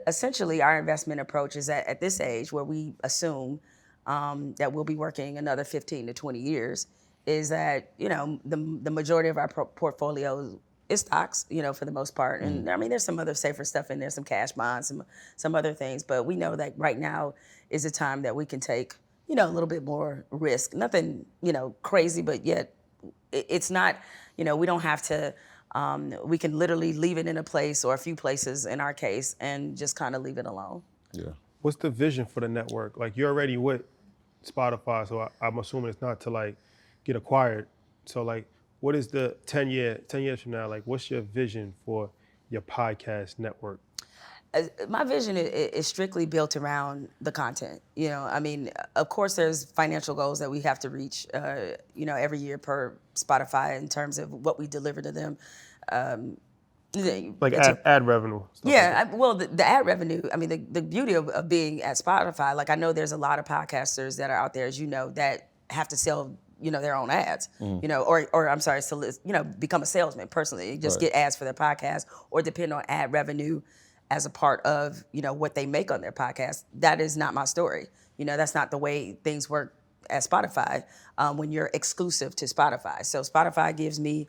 Speaker 2: essentially our investment approach is that at this age where we assume that we'll be working another 15 to 20 years, is that, the majority of our portfolio is stocks, for the most part. And there's some other safer stuff in there, some cash bonds, some other things. But we know that right now is a time that we can take, a little bit more risk. Nothing, crazy, but yet it's not, we don't have to, we can literally leave it in a place or a few places in our case and just kind of leave it alone.
Speaker 3: Yeah.
Speaker 1: What's the vision for the network? Like, you're already with Spotify, so I'm assuming it's not to like get acquired. So like, what is the 10 years from now? Like, what's your vision for your podcast network?
Speaker 2: My vision is strictly built around the content. Of course, there's financial goals that we have to reach, every year per Spotify in terms of what we deliver to them.
Speaker 1: Like ad revenue.
Speaker 2: Yeah, the ad revenue, the beauty of being at Spotify, like I know there's a lot of podcasters that are out there, as you know, that have to sell their own ads, or I'm sorry, become a salesman personally, just get ads for their podcast or depend on ad revenue as a part of, what they make on their podcast. That is not my story. That's not the way things work at Spotify when you're exclusive to Spotify. So Spotify gives me,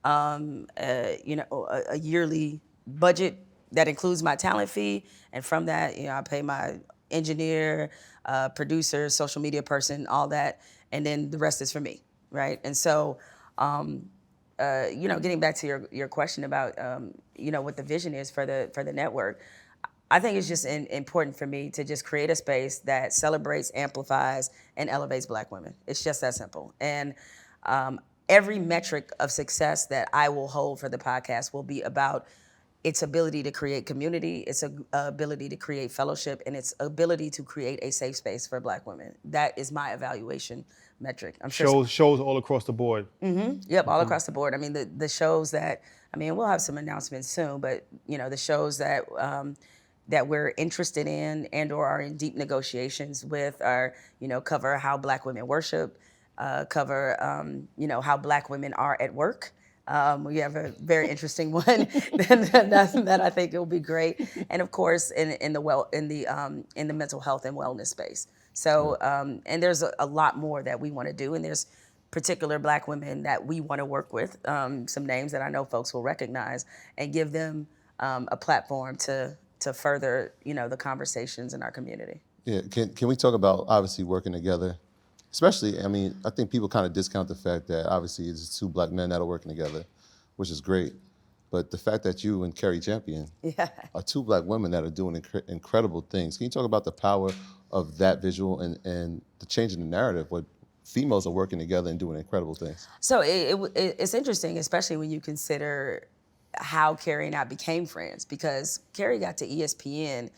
Speaker 2: a yearly budget that includes my talent fee. And from that, I pay my engineer, producer, social media person, all that. And then the rest is for me, right? And so, getting back to your question about, what the vision is for the network, I think it's just important for me to just create a space that celebrates, amplifies, and elevates Black women. It's just that simple. And every metric of success that I will hold for the podcast will be about its ability to create community, its ability to create fellowship, and its ability to create a safe space for Black women. That is my evaluation metric. I'm sure
Speaker 1: shows all across the board.
Speaker 2: Yep, all across the board. The shows that, we'll have some announcements soon, but the shows that that we're interested in and or are in deep negotiations with are, cover how Black women worship, cover, how Black women are at work, We have a very interesting one that I think will be great, and of course in the mental health and wellness space. So and there's a lot more that we want to do, and there's particular Black women that we want to work with. Some names that I know folks will recognize, and give them a platform to further the conversations in our community.
Speaker 3: Yeah, can we talk about obviously working together? Especially, I mean, I think people kind of discount the fact that obviously it's two Black men that are working together, which is great. But the fact that you and Cari Champion are two Black women that are doing incredible things. Can you talk about the power of that visual and the change in the narrative where females are working together and doing incredible things?
Speaker 2: So it's interesting, especially when you consider how Cari and I became friends, because Cari got to ESPN.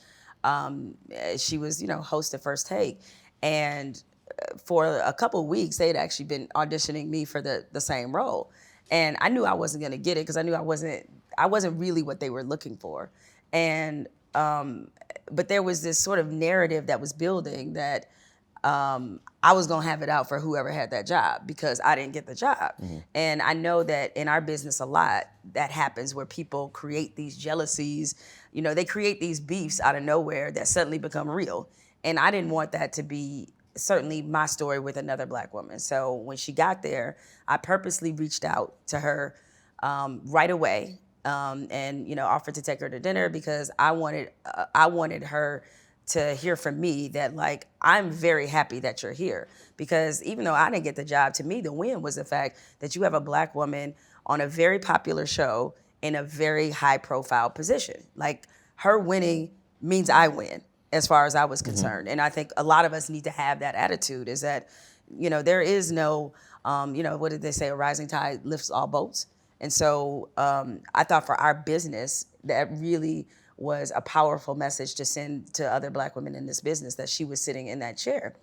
Speaker 2: She was, host of First Take, and for a couple of weeks, they had actually been auditioning me for the same role. And I knew I wasn't gonna get it because I knew I wasn't really what they were looking for. And but there was this sort of narrative that was building that I was gonna have it out for whoever had that job because I didn't get the job. Mm-hmm. And I know that in our business a lot, that happens where people create these jealousies, they create these beefs out of nowhere that suddenly become real. And I didn't want that to be certainly my story with another Black woman. So when she got there, I purposely reached out to her right away and offered to take her to dinner because I wanted her to hear from me that, like, I'm very happy that you're here, because even though I didn't get the job, to me the win was the fact that you have a Black woman on a very popular show in a very high profile position. Like, her winning means I win, as far as I was concerned. And I think a lot of us need to have that attitude, is that, there is no, what did they say? A rising tide lifts all boats. And so I thought for our business, that really was a powerful message to send to other Black women in this business, that she was sitting in that chair.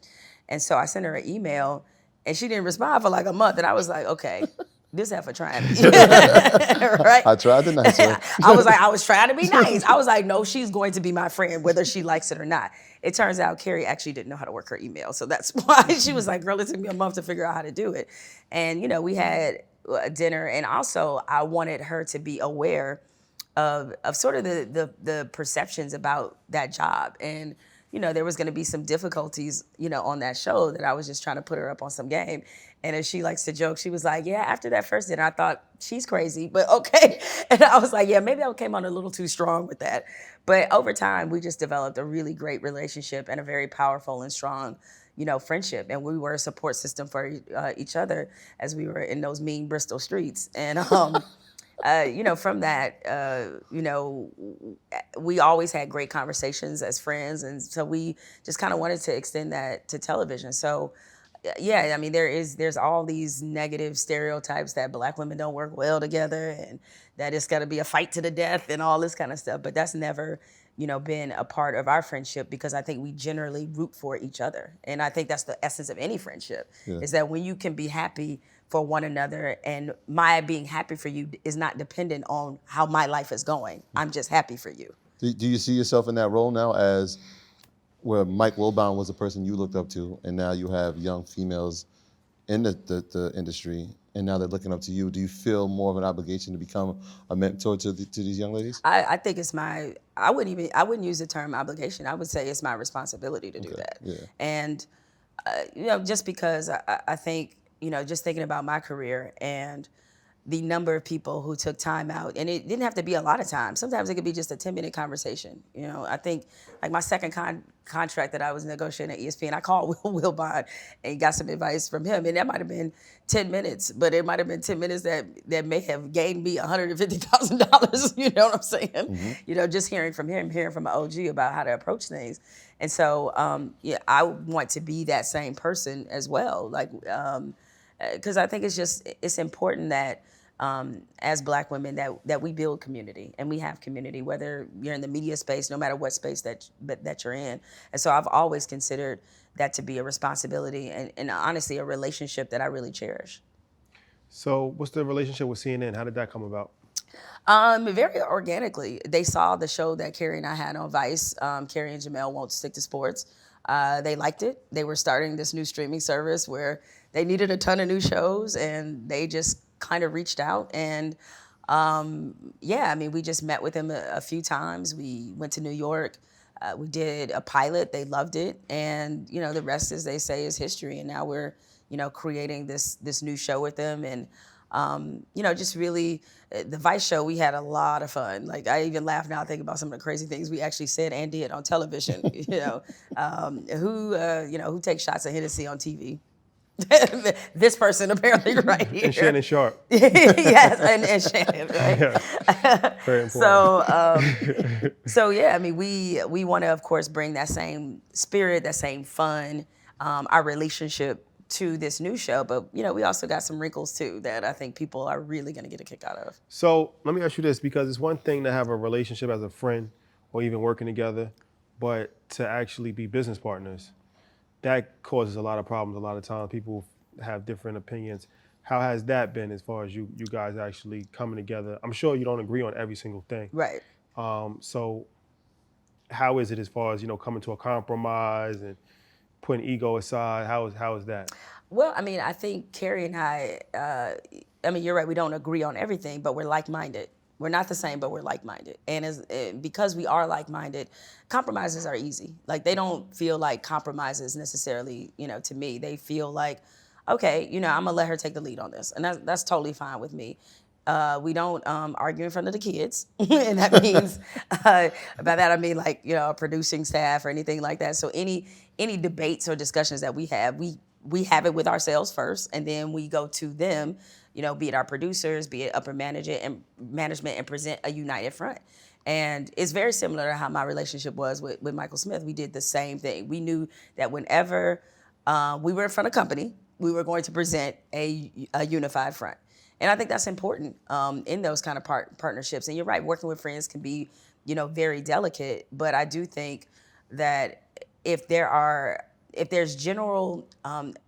Speaker 2: And so I sent her an email, and she didn't respond for like a month. And I was like, okay, this heifer trying me. Right?
Speaker 3: I tried the nice way.
Speaker 2: I was trying to be nice. I was like, no, she's going to be my friend, whether she likes it or not. It turns out Cari actually didn't know how to work her email. So that's why she was like, girl, it took me a month to figure out how to do it. And, we had a dinner, and also I wanted her to be aware of sort of the perceptions about that job. And, there was going to be some difficulties, on that show, that I was just trying to put her up on some game. And as she likes to joke, she was like, yeah, after that first dinner, I thought, she's crazy, but okay. And I was like, yeah, maybe I came on a little too strong with that. But over time, we just developed a really great relationship and a very powerful and strong, friendship. And we were a support system for each other as we were in those mean Bristol streets. And, from that, we always had great conversations as friends. And so we just kind of wanted to extend that to television. So, yeah, I mean, there's all these negative stereotypes that Black women don't work well together, and that it's got to be a fight to the death and all this kind of stuff. But that's never, been a part of our friendship, because I think we generally root for each other. And I think that's the essence of any friendship, is that when you can be happy for one another, and my being happy for you is not dependent on how my life is going. I'm just happy for you.
Speaker 3: Do you see yourself in that role now, as where Mike Wilbon was a person you looked up to, and now you have young females in the industry, and now they're looking up to you? Do you feel more of an obligation to become a mentor to these young ladies?
Speaker 2: I think it's I wouldn't use the term obligation. I would say it's my responsibility to do that. Yeah. And, just because I think, just thinking about my career and the number of people who took time out, and it didn't have to be a lot of time. Sometimes it could be just a 10-minute conversation. I think like my second contract that I was negotiating at ESPN, I called Will Bond and got some advice from him, and that might have been 10 minutes, but it might have been 10 minutes that may have gained me $150,000. You know what I'm saying? Mm-hmm. Just hearing from him, hearing from an OG about how to approach things. And so, I want to be that same person as well. Like, because I think it's important that as Black women that we build community, and we have community, whether you're in the media space, no matter what space that you're in. And so I've always considered that to be a responsibility and honestly a relationship that I really cherish.
Speaker 1: So what's the relationship with CNN? How did that come about?
Speaker 2: Very organically. They saw the show that Cari and I had on Vice, Cari and Jemele Won't Stick to Sports. They liked it. They were starting this new streaming service where they needed a ton of new shows, and they just kind of reached out and yeah, I mean, we just met with him a few times. We went to New York. We did a pilot. They loved it. And, you know, the rest, as they say, is history. And now we're, you know, creating this new show with them. And, you know, just really, the Vice show, we had a lot of fun. Like, I even laugh now thinking about some of the crazy things we actually said and did on television. You know, who takes shots of Hennessy on TV? This person apparently right here.
Speaker 1: And Shannon Sharp.
Speaker 2: Yes, and Shannon, right?
Speaker 1: Yeah. Very important.
Speaker 2: So yeah, I mean, we want to, of course, bring that same spirit, that same fun, our relationship to this new show. But, you know, we also got some wrinkles, too, that I think people are really going to get a kick out of.
Speaker 1: So let me ask you this, because it's one thing to have a relationship as a friend or even working together, but to actually be business partners, that causes a lot of problems. A lot of times people have different opinions. How has that been as far as you guys actually coming together? I'm sure you don't agree on every single thing.
Speaker 2: Right.
Speaker 1: So how is it as far as, you know, coming to a compromise and putting ego aside? How is that?
Speaker 2: Well, I mean, I think Cari and I mean, you're right, we don't agree on everything, but we're like-minded. We're not the same, but we're like-minded. And because we are like-minded, compromises are easy. Like, they don't feel like compromises necessarily, you know, to me. They feel like, okay, you know, I'm gonna let her take the lead on this. And that's totally fine with me. We don't argue in front of the kids. And that means, by that I mean, like, you know, producing staff or anything like that. So any debates or discussions that we have it with ourselves first, and then we go to them, you know, be it our producers, be it upper management, and present a united front. And it's very similar to how my relationship was with Michael Smith. We did the same thing. We knew that whenever we were in front of company, we were going to present a unified front. And I think that's important in those kind of partnerships. And you're right, working with friends can be, you know, very delicate. But I do think that if there's general,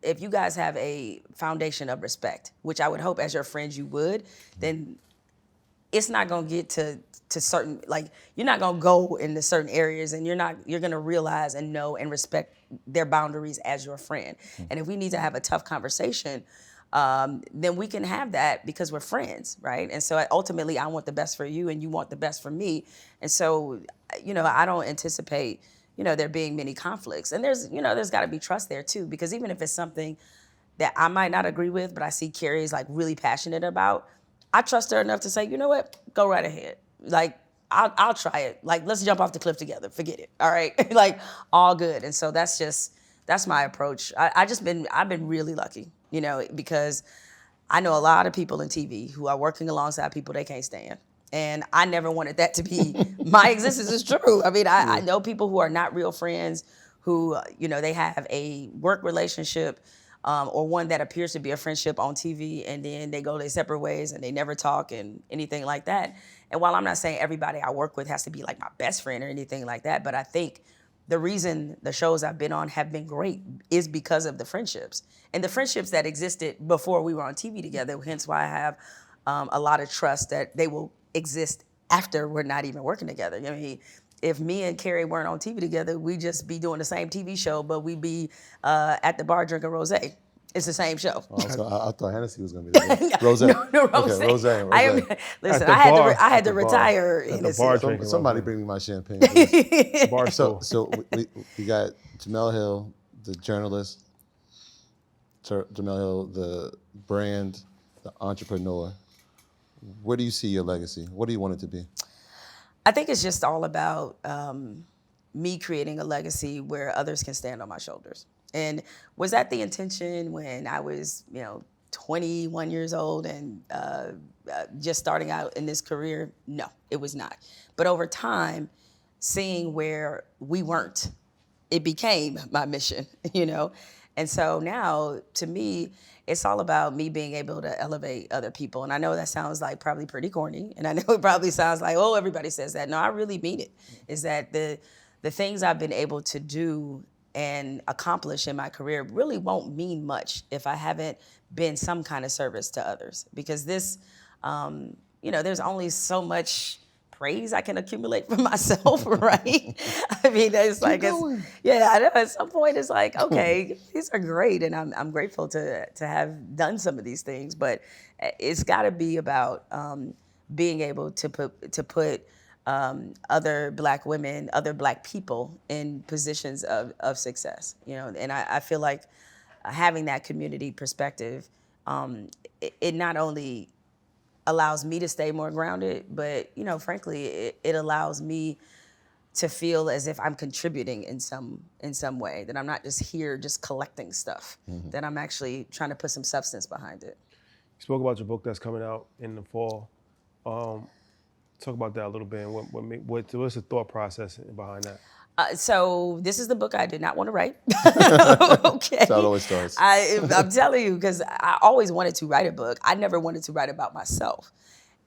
Speaker 2: if you guys have a foundation of respect, which I would hope as your friends you would, then it's not gonna get to certain, like, you're not gonna go into certain areas, and you're gonna realize and know and respect their boundaries as your friend. And if we need to have a tough conversation, then we can have that because we're friends, right? And so ultimately I want the best for you and you want the best for me. And so, you know, I don't anticipate, you know, there being many conflicts. And there's got to be trust there too, because even if it's something that I might not agree with, but I see Cari is like really passionate about, I trust her enough to say, you know what, go right ahead. Like, I'll try it. Like, let's jump off the cliff together. Forget it. All right. Like, all good. And so that's my approach. I've been really lucky, you know, because I know a lot of people in TV who are working alongside people they can't stand. And I never wanted that to be my existence. Is true. I mean, I know people who are not real friends who, you know, they have a work relationship or one that appears to be a friendship on TV, and then they go their separate ways and they never talk and anything like that. And while I'm not saying everybody I work with has to be like my best friend or anything like that, but I think the reason the shows I've been on have been great is because of the friendships. And the friendships that existed before we were on TV together, hence why I have a lot of trust that they will exist after we're not even working together. I mean, if me and Cari weren't on TV together, we'd just be doing the same TV show, but we'd be at the bar drinking rosé. It's the same show.
Speaker 3: Oh, I thought Hennessy was going to be there. Rosé.
Speaker 2: No, rosé.
Speaker 3: Okay, rosé.
Speaker 2: Listen,
Speaker 1: I
Speaker 2: had to retire.
Speaker 1: At the bar drinking
Speaker 3: Somebody
Speaker 1: rosé.
Speaker 3: bring me my champagne.
Speaker 1: Bar
Speaker 3: So
Speaker 1: stool.
Speaker 3: we got Jemele Hill, the journalist, Jemele Hill, the brand, the entrepreneur. Where do you see your legacy? What do you want it to be?
Speaker 2: I think it's just all about me creating a legacy where others can stand on my shoulders. And was that the intention when I was, 21 years old and just starting out in this career? No, it was not. But over time, seeing where we weren't, it became my mission, And so now, to me, it's all about me being able to elevate other people. And I know that sounds like probably pretty corny, and I know it probably sounds like, oh, everybody says that. No, I really mean it. Is that the things I've been able to do and accomplish in my career really won't mean much if I haven't been some kind of service to others. Because this, there's only so much praise I can accumulate for myself, right? I mean, it's like, I know at some point it's like, okay, these are great, and I'm grateful to have done some of these things, but it's got to be about being able to put other Black women, other Black people in positions of success, and I feel like having that community perspective, it not only allows me to stay more grounded, but frankly, it allows me to feel as if I'm contributing in some way, that I'm not just here just collecting stuff, that I'm actually trying to put some substance behind it.
Speaker 1: You spoke about your book that's coming out in the fall. Talk about that a little bit, and what's the thought process behind that?
Speaker 2: So this is the book I did not want to write. Okay.
Speaker 3: That's how it always starts.
Speaker 2: I'm telling you, because I always wanted to write a book. I never wanted to write about myself.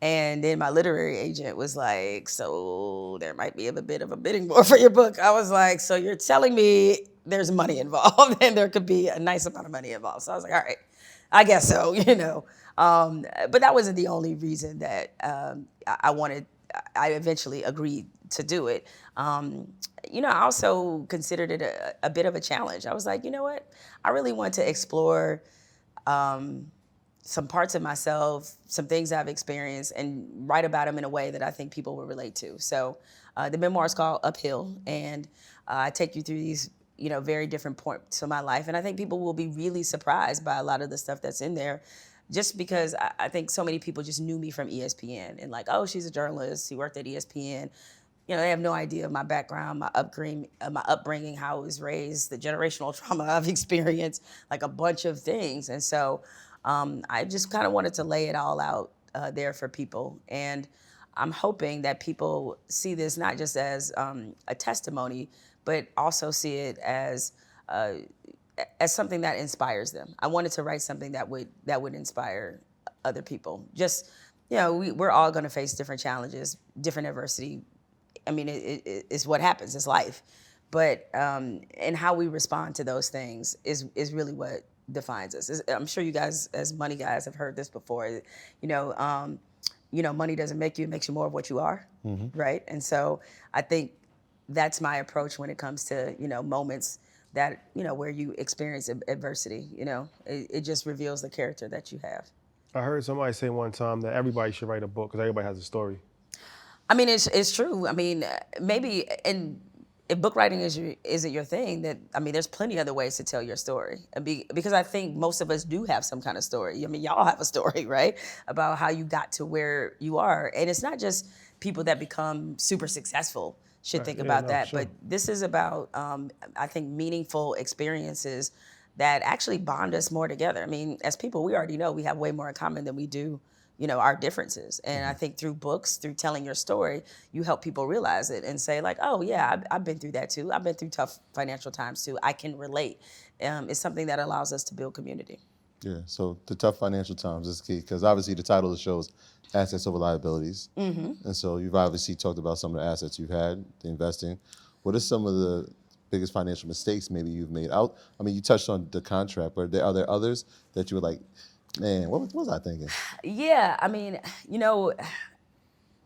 Speaker 2: And then my literary agent was like, so there might be a bit of a bidding war for your book. I was like, so you're telling me there's money involved and there could be a nice amount of money involved. So I was like, all right, I guess so, But that wasn't the only reason that I eventually agreed to do it. I also considered it a bit of a challenge. I was like, you know what? I really want to explore some parts of myself, some things I've experienced, and write about them in a way that I think people will relate to. So the memoir is called Uphill, and I take you through these very different points of my life. And I think people will be really surprised by a lot of the stuff that's in there, just because I think so many people just knew me from ESPN and like, oh, she's a journalist, she worked at ESPN. They have no idea of my background, my upbringing, how I was raised, the generational trauma I've experienced, like a bunch of things. And so I just kind of wanted to lay it all out there for people. And I'm hoping that people see this not just as a testimony, but also see it as something that inspires them. I wanted to write something that would inspire other people. Just, we're all going to face different challenges, different adversity. I mean, it's what happens. It's life, but and how we respond to those things is really what defines us. I'm sure you guys, as money guys, have heard this before. Money doesn't make you; it makes you more of what you are, right? And so I think that's my approach when it comes to moments that where you experience adversity. It just reveals the character that you have.
Speaker 1: I heard somebody say one time that everybody should write a book because everybody has a story.
Speaker 2: I mean, it's true. I mean, maybe, and if book writing isn't your thing, there's plenty other ways to tell your story. Because I think most of us do have some kind of story. I mean, y'all have a story, right? About how you got to where you are. And it's not just people that become super successful should think about that. Sure. But this is about, I think, meaningful experiences that actually bond us more together. I mean, as people, we already know we have way more in common than we do our differences. And I think through books, through telling your story, you help people realize it and say like, oh yeah, I've been through that too. I've been through tough financial times too. I can relate. It's something that allows us to build community.
Speaker 3: Yeah, so the tough financial times is key because obviously the title of the show is Assets Over Liabilities. And so you've obviously talked about some of the assets you've had, the investing. What are some of the biggest financial mistakes maybe you've made? I mean, you touched on the contract, but are there others that you were like, man, what was I thinking?
Speaker 2: Yeah, I mean,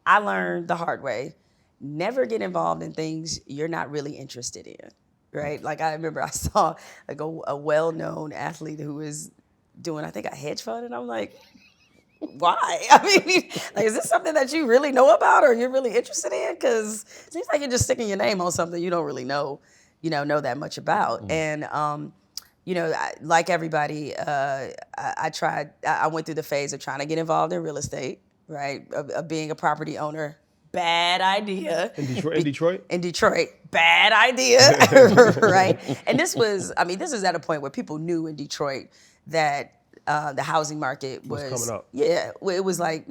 Speaker 2: I learned the hard way. Never get involved in things you're not really interested in, right? Like I remember I saw like a well-known athlete who was doing, I think, a hedge fund, and I'm like, why? I mean, like, is this something that you really know about or you're really interested in? Because it seems like you're just sticking your name on something you don't really know that much about. And like everybody, I went through the phase of trying to get involved in real estate, right? Of being a property owner. Bad idea.
Speaker 1: In Detroit?
Speaker 2: In Detroit. Bad idea, right? And this is at a point where people knew in Detroit that the housing market was
Speaker 1: coming up.
Speaker 2: Yeah, it was like,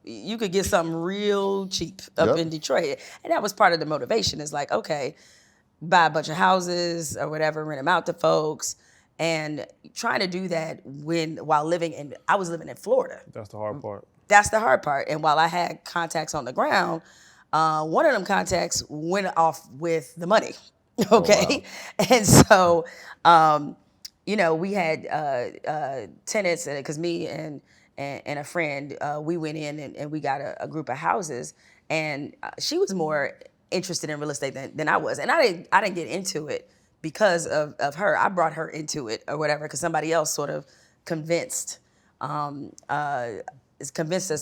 Speaker 2: you could get something real cheap up in Detroit. And that was part of the motivation. Is like, okay, buy a bunch of houses or whatever, rent them out to folks. And trying to do that while I was living in Florida.
Speaker 1: That's the hard part.
Speaker 2: That's the hard part. And while I had contacts on the ground, one of them contacts went off with the money. Okay. Oh, wow. And so, we had tenants, because me and and a friend, we went in and we got a group of houses, and she was more interested in real estate than I was, and I didn't get into it because of her. I brought her into it or whatever because somebody else sort of convinced us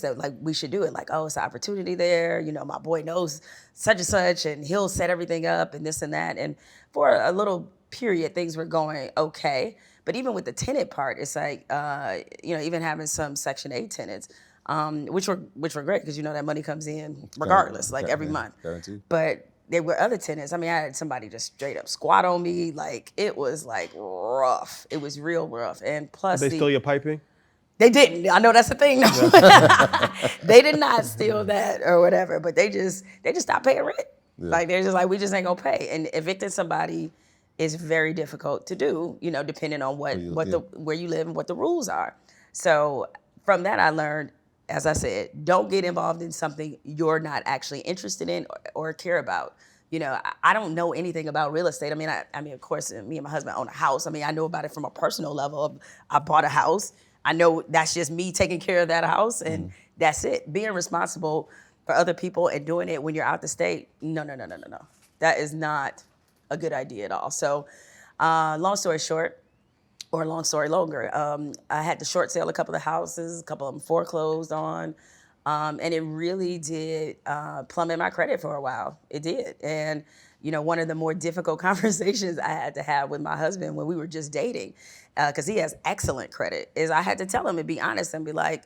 Speaker 2: that like we should do it. Like, oh, it's an opportunity there. You know, my boy knows such and such, and he'll set everything up and this and that. And for a little period, things were going okay. But even with the tenant part, it's like, you know, even having some Section 8 tenants, which were great because you know that money comes in regardless, like every month.
Speaker 3: Guaranteed.
Speaker 2: But there were other tenants. I mean, I had somebody just straight up squat on me. Like it was like rough. It was real rough. And plus,
Speaker 1: They steal your piping?
Speaker 2: They didn't. I know that's the thing. No. They did not steal that or whatever. But they just stopped paying rent. Yeah. Like they're just like, we just ain't gonna pay. And evicting somebody is very difficult to do, you know, depending on where you live and what the rules are. So from that, I learned, as I said, don't get involved in something you're not actually interested in or care about. You know, I don't know anything about real estate. I mean, of course, me and my husband own a house. I mean, I know about it from a personal level. I bought a house. I know that's just me taking care of that house, and that's it. Being responsible for other people and doing it when you're out the state, no. That is not a good idea at all. So, long story short, or long story longer, I had to short sale a couple of houses, a couple of them foreclosed on, and it really did plummet my credit for a while. It did. And, you know, one of the more difficult conversations I had to have with my husband when we were just dating, because he has excellent credit, is I had to tell him and be honest and be like,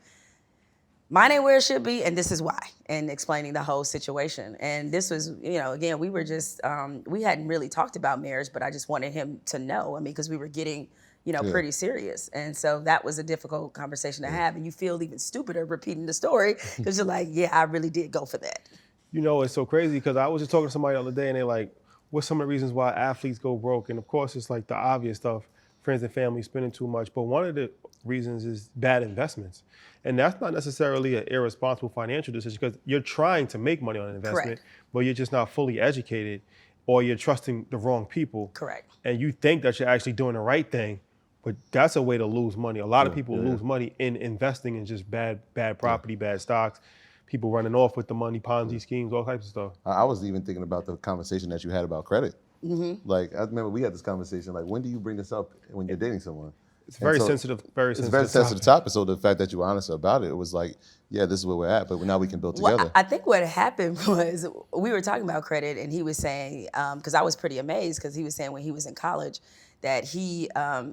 Speaker 2: mine ain't where it should be, and this is why, and explaining the whole situation. And this was, you know, again, we were just, we hadn't really talked about marriage, but I just wanted him to know, I mean, because we were getting, you know, pretty serious. And so that was a difficult conversation to have, and you feel even stupider repeating the story, because you're like, yeah, I really did go for that.
Speaker 1: You know, it's so crazy, because I was just talking to somebody the other day, and they're like, what's some of the reasons why athletes go broke? And of course, it's like the obvious stuff, friends and family spending too much, but one of the reasons is bad investments. And that's not necessarily an irresponsible financial decision, because you're trying to make money on an investment,
Speaker 2: Correct.
Speaker 1: but you're just not fully educated, or you're trusting the wrong people.
Speaker 2: Correct.
Speaker 1: And you think that you're actually doing the right thing, but that's a way to lose money. A lot of people lose money in investing in just bad property, bad stocks, people running off with the money, Ponzi schemes, all types of stuff.
Speaker 3: I was even thinking about the conversation that you had about credit. Like, I remember we had this conversation, like, when do you bring this up when you're dating someone?
Speaker 1: It's very sensitive, very sensitive
Speaker 3: topic. So the fact that you were honest about it was like, yeah, this is where we're at, but now we can build together.
Speaker 2: Well, I think what happened was we were talking about credit, and he was saying, because I was pretty amazed, because he was saying when he was in college that he,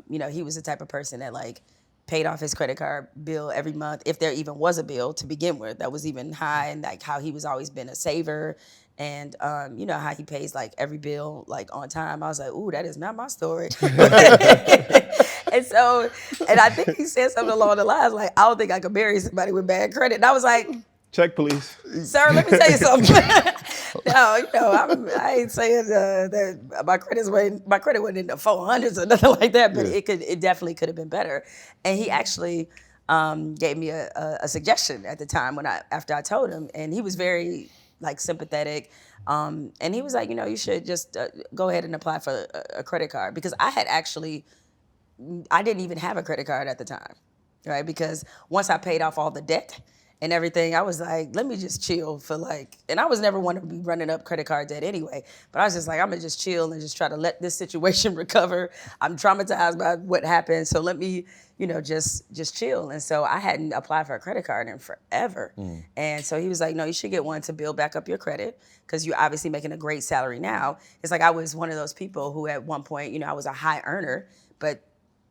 Speaker 2: you know, he was the type of person that like paid off his credit card bill every month, if there even was a bill to begin with that was even high, and like how he was always been a saver, and you know how he pays like every bill like on time. I was like, ooh, that is not my story. And so, and I think he said something along the lines like, I don't think I could marry somebody with bad credit. And I was like,
Speaker 1: check, please.
Speaker 2: Sir, let me tell you something. No, you know, I ain't saying that my credit wasn't in the 400s or nothing like that, but it definitely could have been better. And he actually gave me a suggestion at the time after I told him, and he was very like sympathetic, and he was like, you know, you should just go ahead and apply for a credit card, because I didn't even have a credit card at the time, right? Because once I paid off all the debt and everything, I was like, let me just chill for like, and I was never one to be running up credit card debt anyway, but I was just like, I'm gonna just chill and just try to let this situation recover. I'm traumatized by what happened, so let me, you know, just chill. And so I hadn't applied for a credit card in forever. And so he was like, no, you should get one to build back up your credit, because you're obviously making a great salary now. It's like I was one of those people who at one point, you know, I was a high earner, but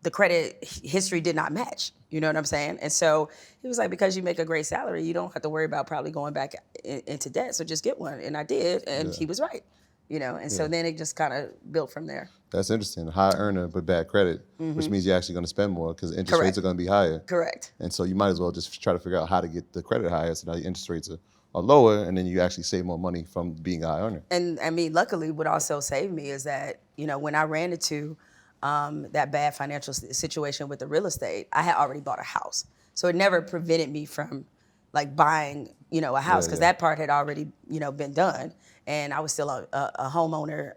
Speaker 2: the credit history did not match. You know what I'm saying? And so he was like, because you make a great salary, you don't have to worry about probably going back into debt. So just get one. And I did. And he was right. You know, and so then it just kind of built from there.
Speaker 3: That's interesting. High earner, but bad credit, which means you're actually going to spend more because interest rates are going to be higher.
Speaker 2: Correct.
Speaker 3: And so you might as well just try to figure out how to get the credit higher, so now the interest rates are lower, and then you actually save more money from being a high earner. And
Speaker 2: I mean, luckily, what also saved me is that, you know, when I ran into that bad financial situation with the real estate, I had already bought a house. So it never prevented me from like buying, you know, a house, because that part had already, you know, been done. And I was still a homeowner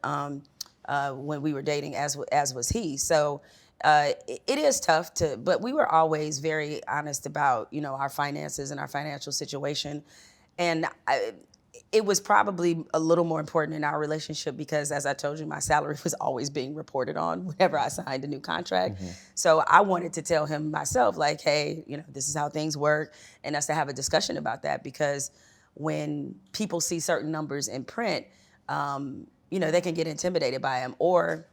Speaker 2: when we were dating, as was he. So it is tough but we were always very honest about, our finances and our financial situation. And it was probably a little more important in our relationship because, as I told you, my salary was always being reported on whenever I signed a new contract. So I wanted to tell him myself, like, hey, this is how things work, and us to have a discussion about that, because when people see certain numbers in print, they can get intimidated by them, or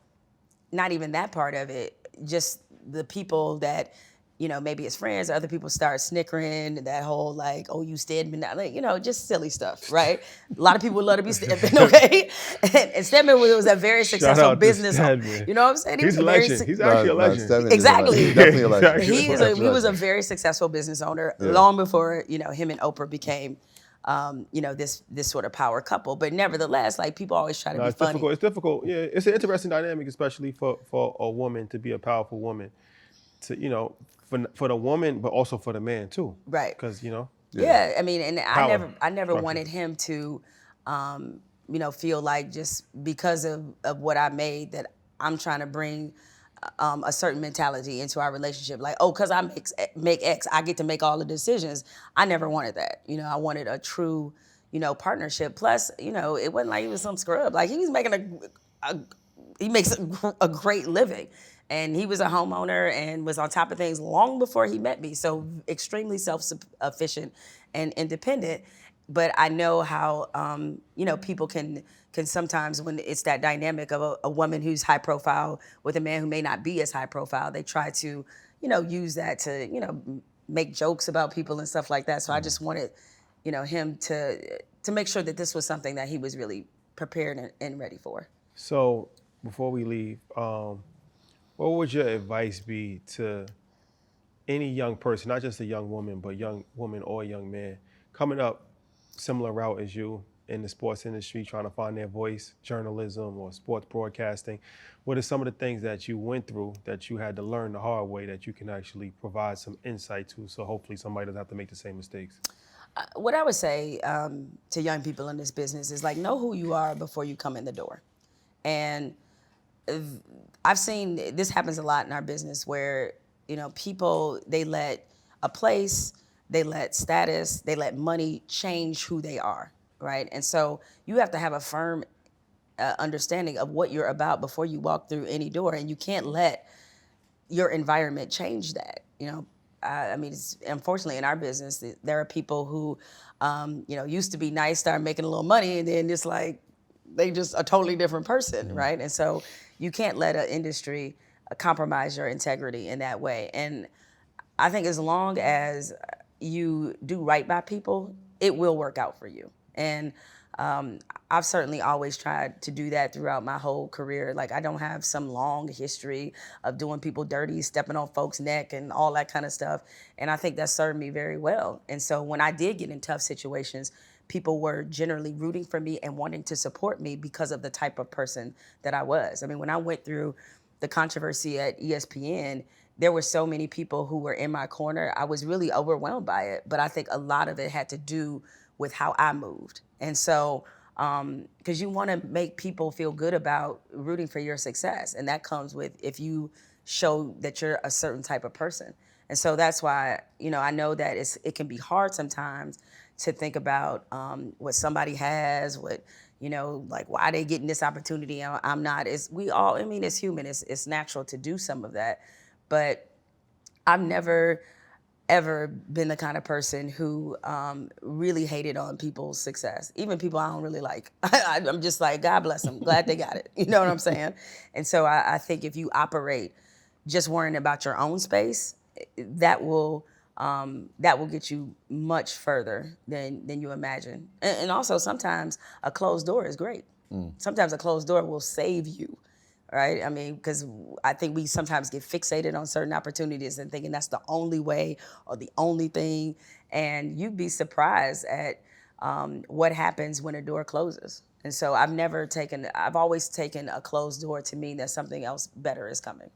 Speaker 2: not even that part of it, just the people that, maybe his friends or other people start snickering, that whole like, oh, you Stedman, like, just silly stuff, right? A lot of people would love to be Stedman, okay? And Stedman was a very successful business owner. You know what I'm saying?
Speaker 1: He's a legend. He's actually a legend.
Speaker 3: Stedman
Speaker 2: Exactly.
Speaker 3: He's definitely a legend.
Speaker 2: He was a very successful business owner long before, him and Oprah became this sort of power couple. But nevertheless, like, people always try to be funny.
Speaker 1: It's difficult. Yeah, it's an interesting dynamic, especially for a woman to be a powerful woman. To for the woman, but also for the man too.
Speaker 2: Right.
Speaker 1: Because
Speaker 2: Yeah, I mean, and I never
Speaker 1: Structure.
Speaker 2: wanted him to, feel like just because of what I made that I'm trying to bring a certain mentality into our relationship. Like, oh, because I make X, I get to make all the decisions. I never wanted that. I wanted a true, partnership. Plus, it wasn't like he was some scrub. Like, he was making he makes a great living. And he was a homeowner and was on top of things long before he met me. So extremely self-sufficient and independent. But I know how, people can sometimes, when it's that dynamic of a woman who's high profile with a man who may not be as high profile, they try to, use that to, make jokes about people and stuff like that. So I just wanted, him to make sure that this was something that he was really prepared and ready for.
Speaker 1: So before we leave, what would your advice be to any young person, not just a young woman, but young woman or a young man coming up similar route as you in the sports industry, trying to find their voice, journalism or sports broadcasting? What are some of the things that you went through that you had to learn the hard way that you can actually provide some insight to, so hopefully somebody doesn't have to make the same mistakes?
Speaker 2: What I would say to young people in this business is, like, know who you are before you come in the door. And I've seen this happens a lot in our business where, people, they let a place, they let status, they let money change who they are, right? And so you have to have a firm understanding of what you're about before you walk through any door, and you can't let your environment change that. I mean, unfortunately in our business, there are people who, used to be nice, start making a little money, and then it's like, they just a totally different person, right? And so you can't let an industry compromise your integrity in that way. And I think as long as you do right by people, it will work out for you. And I've certainly always tried to do that throughout my whole career. Like, I don't have some long history of doing people dirty, stepping on folks' neck and all that kind of stuff. And I think that served me very well. And so when I did get in tough situations, people were generally rooting for me and wanting to support me because of the type of person that I was. I mean, when I went through the controversy at ESPN, there were so many people who were in my corner. I was really overwhelmed by it, but I think a lot of it had to do with how I moved. And so, because you want to make people feel good about rooting for your success, and that comes with if you show that you're a certain type of person. And so that's why, I know that it can be hard sometimes to think about what somebody has, like, why are they getting this opportunity? I'm not. It's human. It's natural to do some of that. But I've never, ever been the kind of person who really hated on people's success. Even people I don't really like. I'm just like, God bless them. Glad they got it. You know what I'm saying? And so I think if you operate just worrying about your own space, that will get you much further than you imagine. And also, sometimes a closed door is great. Sometimes a closed door will save you, right? I mean, because I think we sometimes get fixated on certain opportunities and thinking that's the only way or the only thing. And you'd be surprised at what happens when a door closes. And so I've always taken a closed door to mean that something else better is coming.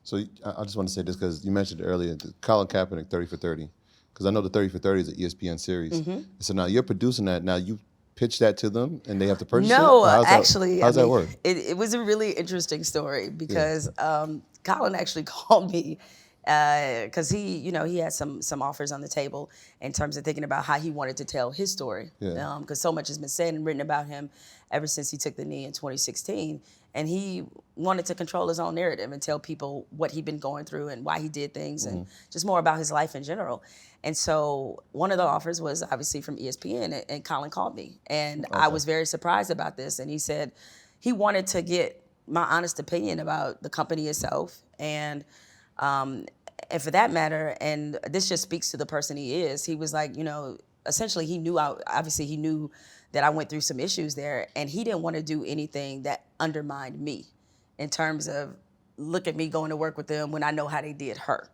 Speaker 3: So I just want to say this because you mentioned earlier, Colin Kaepernick, 30 for 30. Because I know the 30 for 30 is an ESPN series. So now you're producing that. Now you pitch that to them and they have to purchase it?
Speaker 2: No, actually.
Speaker 3: How's that work?
Speaker 2: It was a really interesting story because Colin actually called me because he had some offers on the table in terms of thinking about how he wanted to tell his story.
Speaker 3: Yeah.
Speaker 2: Because so much has been said and written about him ever since he took the knee in 2016. And he wanted to control his own narrative and tell people what he'd been going through and why he did things and just more about his life in general. And so one of the offers was obviously from ESPN, and Colin called me. And I was very surprised about this. And he said he wanted to get my honest opinion about the company itself and for that matter, and this just speaks to the person he is, he was like, essentially he knew that I went through some issues there, and he didn't want to do anything that undermined me in terms of look at me going to work with them when I know how they did her,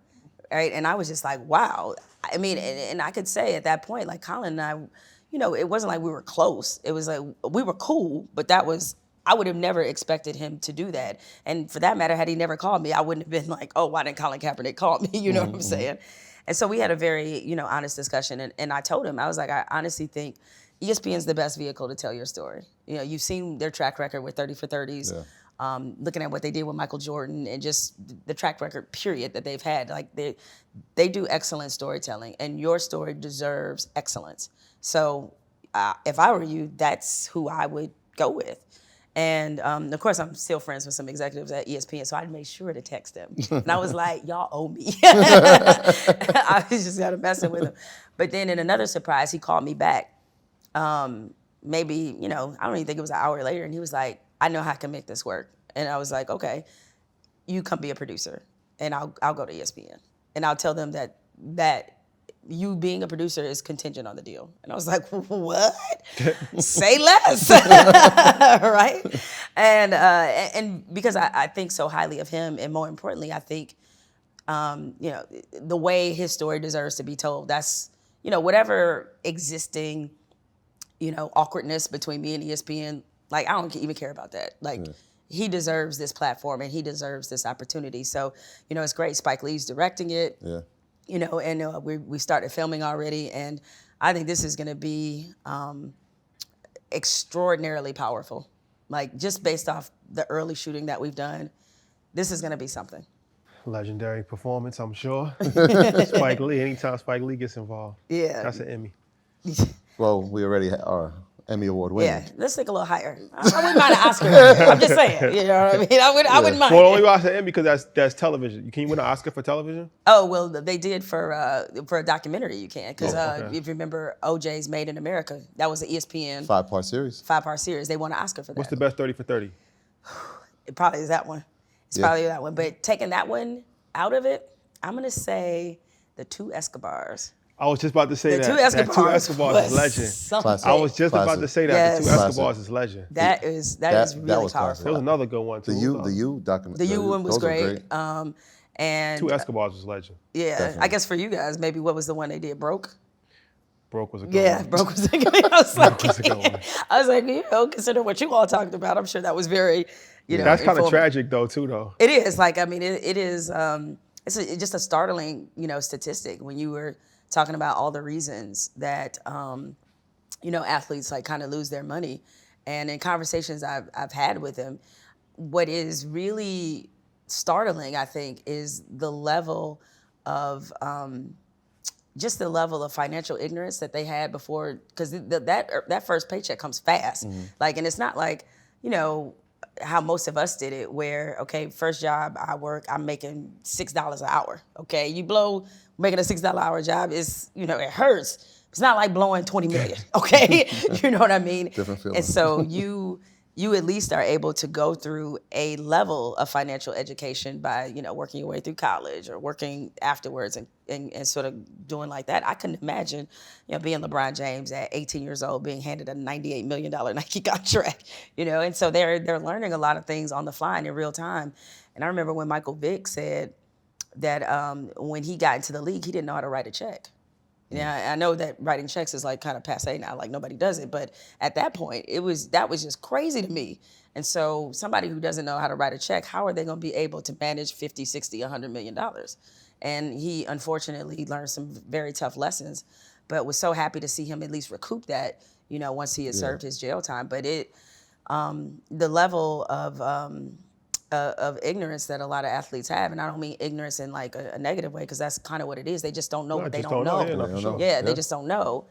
Speaker 2: right? And I was just like, wow. I mean, and I could say at that point, like Colin and I, it wasn't like we were close. It was like we were cool, but I would have never expected him to do that. And for that matter, had he never called me, I wouldn't have been like, oh, why didn't Colin Kaepernick call me? You know what I'm saying? And so we had a very, honest discussion. And I told him, I was like, I honestly think ESPN's the best vehicle to tell your story. You've seen their track record with 30 for 30s, looking at what they did with Michael Jordan and just the track record, period, that they've had. Like they do excellent storytelling, and your story deserves excellence. So if I were you, that's who I would go with. And of course, I'm still friends with some executives at ESPN, so I made sure to text them. And I was like, y'all owe me. I was just kind of messing with him. But then in another surprise, he called me back. Maybe, I don't even think it was an hour later, and he was like, I know how I can make this work. And I was like, okay, you come be a producer, and I'll go to ESPN. And I'll tell them that you being a producer is contingent on the deal. And I was like, what? Say less, right? And because I think so highly of him, and more importantly, I think, the way his story deserves to be told, that's, whatever existing, awkwardness between me and ESPN, like, I don't even care about that. Like, he deserves this platform and he deserves this opportunity. So, it's great. Spike Lee's directing it.
Speaker 3: Yeah.
Speaker 2: And we started filming already, and I think this is going to be extraordinarily powerful. Like, just based off the early shooting that we've done, this is going to be something.
Speaker 1: Legendary performance, I'm sure. Spike Lee, anytime Spike Lee gets involved, that's an Emmy.
Speaker 3: Well, we already are Emmy Award winning.
Speaker 2: Yeah, let's think a little higher. I wouldn't mind an Oscar. I'm just saying, you know what I mean? I wouldn't mind.
Speaker 1: Well, only watch an Emmy because that's television. Can you win an Oscar for television?
Speaker 2: Oh, well, they did for a documentary. You can, because if you remember OJ's Made in America, that was an ESPN
Speaker 3: 5-part series.
Speaker 2: 5-part series. They won an Oscar for that.
Speaker 1: What's the best 30 for 30?
Speaker 2: It probably is that one. It's probably that one. But taking that one out of it, I'm gonna say the two Escobars.
Speaker 1: I was just about to say
Speaker 2: The
Speaker 1: that.
Speaker 2: two Escobars.
Speaker 1: That two Escobars is legend.
Speaker 2: Something.
Speaker 1: I was just about to say that.
Speaker 2: Yes.
Speaker 1: The two Escobars is legend.
Speaker 2: That is really
Speaker 3: was
Speaker 2: powerful.
Speaker 3: classic.
Speaker 1: There was another good one too.
Speaker 3: The You documentary.
Speaker 2: The You one was
Speaker 3: those were
Speaker 2: great. And
Speaker 1: Two Escobars was legend.
Speaker 2: yeah,
Speaker 3: Definitely.
Speaker 2: I guess for you guys, maybe what was the one they did? Broke?
Speaker 1: Broke was a good
Speaker 2: Yeah,
Speaker 1: one.
Speaker 2: Broke was a good one. I was like,
Speaker 1: was a good one.
Speaker 2: consider what you all talked about. I'm sure that was very,
Speaker 1: That's kind of
Speaker 2: informative.
Speaker 1: tragic though too though.
Speaker 2: It is. Like, I mean, it is, it's just a startling, statistic when you were talking about all the reasons that, athletes like kind of lose their money. And in conversations I've had with them, what is really startling, I think, is the level of, just the level of financial ignorance that they had before, because that first paycheck comes fast. Like, and it's not like, how most of us did it, where, okay, first job I work, I'm making $6 an hour. Okay, you blow making a $6 an hour job is, it hurts. It's not like blowing 20 million. Okay, you know what I mean?
Speaker 3: Different feeling.
Speaker 2: And so you at least are able to go through a level of financial education by, working your way through college or working afterwards and sort of doing like that. I couldn't imagine, being LeBron James at 18 years old, being handed a $98 million Nike contract, and so they're learning a lot of things on the fly and in real time. And I remember when Michael Vick said that when he got into the league, he didn't know how to write a check. Yeah, I know that writing checks is like kind of passe now, like nobody does it. But at that point, that was just crazy to me. And so somebody who doesn't know how to write a check, how are they going to be able to manage 50, 60, $100 million? And he unfortunately learned some very tough lessons, but was so happy to see him at least recoup that, once he had served his jail time. But the level of of ignorance that a lot of athletes have, and I don't mean ignorance in like a negative way, because that's kind of what it is. They just don't know
Speaker 1: No,
Speaker 2: what they
Speaker 1: just
Speaker 2: don't know.
Speaker 1: Yeah, no, for sure.
Speaker 2: Yeah, they just don't know.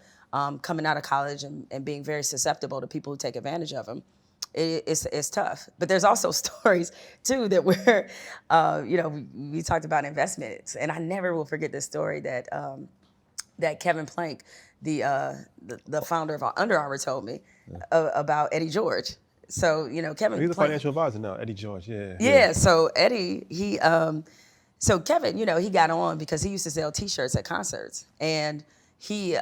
Speaker 2: Coming out of college and being very susceptible to people who take advantage of them, it's tough. But there's also stories too that where, we talked about investments, and I never will forget this story that that Kevin Plank, the founder of Under Armour, told me about Eddie George. So Kevin.
Speaker 1: He's a
Speaker 2: Plank,
Speaker 1: financial advisor now, Eddie George. Yeah.
Speaker 2: yeah. So Eddie, so Kevin, he got on because he used to sell T-shirts at concerts, and he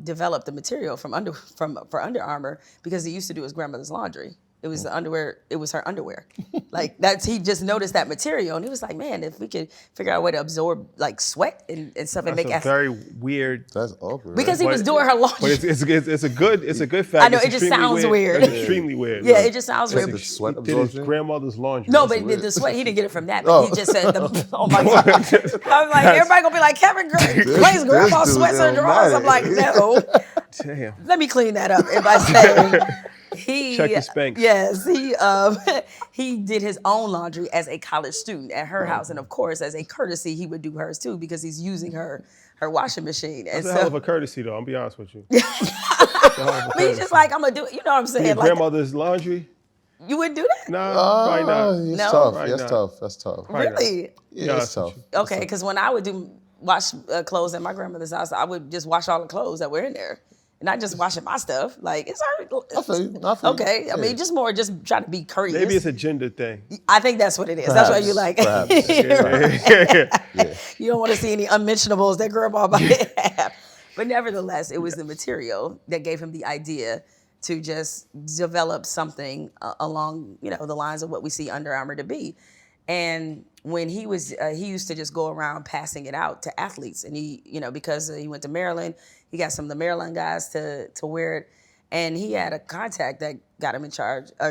Speaker 2: developed the material for Under Armour because he used to do his grandmother's laundry. It was the underwear. It was her underwear. Like he just noticed that material, and he was like, "Man, if we could figure out a way to absorb like sweat and stuff and
Speaker 1: That's
Speaker 2: make
Speaker 1: a very weird.
Speaker 3: That's awkward.
Speaker 2: because he was doing her laundry."
Speaker 1: But it's a good fact.
Speaker 2: I know,
Speaker 1: It's
Speaker 2: it just
Speaker 1: extremely
Speaker 2: sounds weird.
Speaker 1: It's extremely weird.
Speaker 2: Yeah, it just sounds weird.
Speaker 3: The sweat
Speaker 1: He did his
Speaker 3: absorption.
Speaker 1: grandmother's laundry.
Speaker 2: No,
Speaker 1: That's
Speaker 2: but
Speaker 1: weird.
Speaker 2: the sweat, he didn't get it from that. But he just said, "Oh my God!" I was like, everybody gonna be like, "Kevin Plank's grandma
Speaker 3: dude
Speaker 2: sweats her drawers." I'm like, no.
Speaker 1: Damn.
Speaker 2: Let me clean that up. If I say he,
Speaker 1: Check your Spanx.
Speaker 2: yes, he did his own laundry as a college student at her house, and of course, as a courtesy, he would do hers too because he's using her washing machine. And
Speaker 1: That's a hell of a courtesy, though. I'm be honest with you.
Speaker 2: but he's just like, I'm gonna do it. You know what I'm saying?
Speaker 1: Your
Speaker 2: Like,
Speaker 1: grandmother's laundry?
Speaker 2: you wouldn't do that?
Speaker 1: Nah, probably not.
Speaker 3: It's
Speaker 2: No?
Speaker 3: tough.
Speaker 1: Probably
Speaker 3: That's
Speaker 1: not.
Speaker 3: tough. That's tough.
Speaker 1: Probably not.
Speaker 2: Really?
Speaker 3: Yeah, it's tough.
Speaker 2: Okay, because when I would wash clothes at my grandmother's house, I would just wash all the clothes that were in there. Not just washing my stuff. Like, it's already.
Speaker 3: I feel you. I feel you.
Speaker 2: Okay, I mean, just trying to be courteous.
Speaker 1: Maybe it's a gender thing.
Speaker 2: I think that's what it is. That's why you like.
Speaker 3: Perhaps.
Speaker 2: You don't want to see any unmentionables that grandma might have. But nevertheless, it was the material that gave him the idea to just develop something along, the lines of what we see Under Armour to be. And when he used to just go around passing it out to athletes, and he, because he went to Maryland, he got some of the Maryland guys to wear it, and he had a contact that got him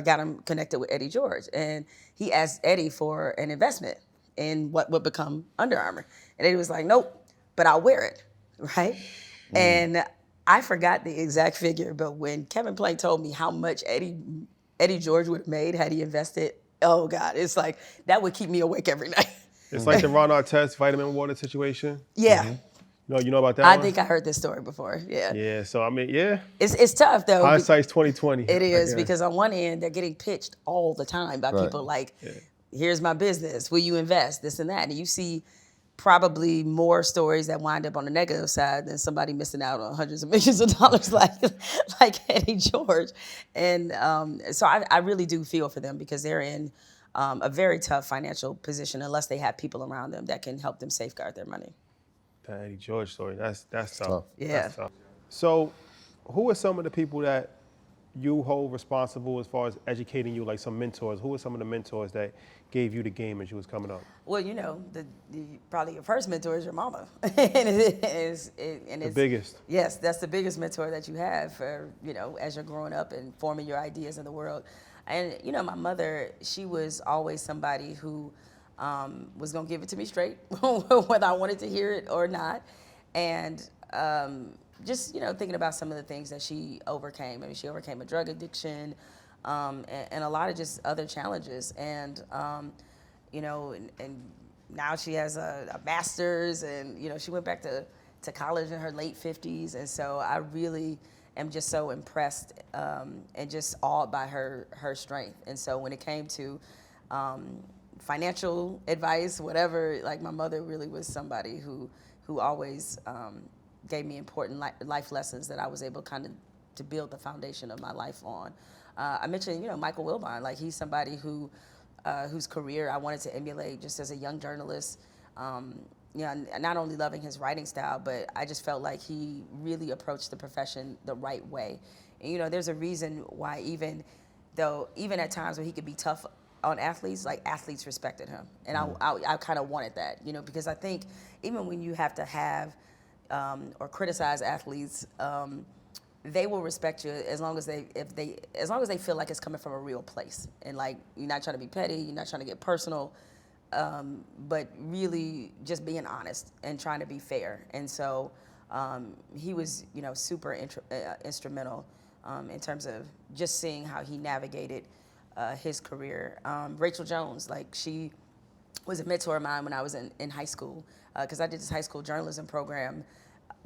Speaker 2: got him connected with Eddie George, and he asked Eddie for an investment in what would become Under Armour, and Eddie was like, "Nope, but I'll wear it," right? And I forgot the exact figure, but when Kevin Plank told me how much Eddie George would have made had he invested, oh God, it's like that would keep me awake every night.
Speaker 1: It's like the Ron Artest vitamin water situation.
Speaker 2: Yeah.
Speaker 1: You know about that
Speaker 2: I
Speaker 1: one?
Speaker 2: think I heard this story before. Yeah.
Speaker 1: Yeah, so I mean, yeah.
Speaker 2: It's tough though.
Speaker 1: Hindsight's 2020.
Speaker 2: It is,
Speaker 1: I guess.
Speaker 2: because on one end they're getting pitched all the time by people like, here's my business, will you invest, this and that, and you see probably more stories that wind up on the negative side than somebody missing out on hundreds of millions of dollars like Eddie George. And so I really do feel for them because they're in a very tough financial position unless they have people around them that can help them safeguard their money.
Speaker 1: That Eddie George story, that's tough.
Speaker 2: Yeah.
Speaker 1: That's tough. So who are some of the people that you hold responsible as far as educating you, like some mentors? Who are some of the mentors that gave you the game as you was coming up?
Speaker 2: Well, probably your first mentor is your mama. and it's
Speaker 1: The biggest.
Speaker 2: Yes, that's the biggest mentor that you have for, as you're growing up and forming your ideas in the world. And, my mother, she was always somebody who was going to give it to me straight, whether I wanted to hear it or not. And just, thinking about some of the things that she overcame. I mean, she overcame a drug addiction and a lot of just other challenges. And, and now she has a master's, and, she went back to college in her late 50s. And so I really am just so impressed and just awed by her strength. And so when it came to financial advice, whatever, like my mother really was somebody who always gave me important life lessons that I was able kind of to build the foundation of my life on. I mentioned, Michael Wilbon, like he's somebody whose career I wanted to emulate just as a young journalist. Not only loving his writing style, but I just felt like he really approached the profession the right way. And, there's a reason why even at times when he could be tough on athletes, like athletes respected him. And I kind of wanted that, because I think even when you have to have or criticize athletes, they will respect you as long as they feel like it's coming from a real place. And like, you're not trying to be petty, you're not trying to get personal, but really just being honest and trying to be fair. And so he was, super instrumental in terms of just seeing how he navigated his career. Rachel Jones, like she was a mentor of mine when I was in high school, because I did this high school journalism program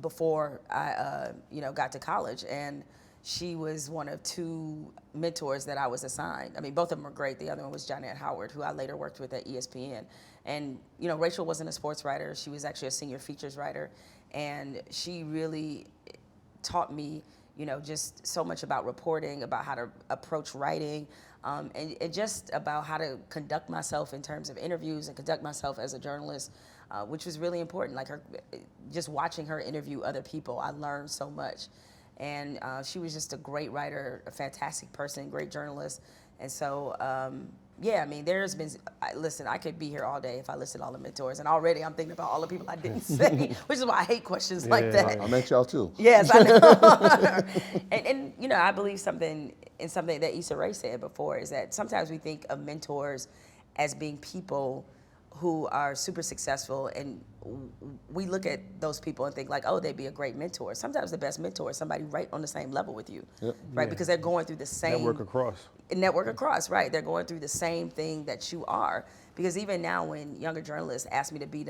Speaker 2: before I got to college, and she was one of 2 mentors that I was assigned. I mean, both of them were great. The other one was Johnette Howard, who I later worked with at ESPN. And Rachel wasn't a sports writer. She was actually a senior features writer, and she really taught me, just so much about reporting, about how to approach writing, and just about how to conduct myself in terms of interviews and conduct myself as a journalist, which was really important. Like just watching her interview other people, I learned so much. And she was just a great writer, a fantastic person, great journalist. And so, I mean, there's been, listen, I could be here all day if I listed all the mentors. And already I'm thinking about all the people I didn't say, which is why I hate questions like that.
Speaker 3: I meant y'all too.
Speaker 2: Yes, I know. and I believe something that Issa Rae said before is that sometimes we think of mentors as being people who are super successful, and we look at those people and think like, oh, they'd be a great mentor. Sometimes the best mentor is somebody right on the same level with you, right? Because they're going through the same
Speaker 1: Network across,
Speaker 2: right? They're going through the same thing that you are. Because even now, when younger journalists ask me to be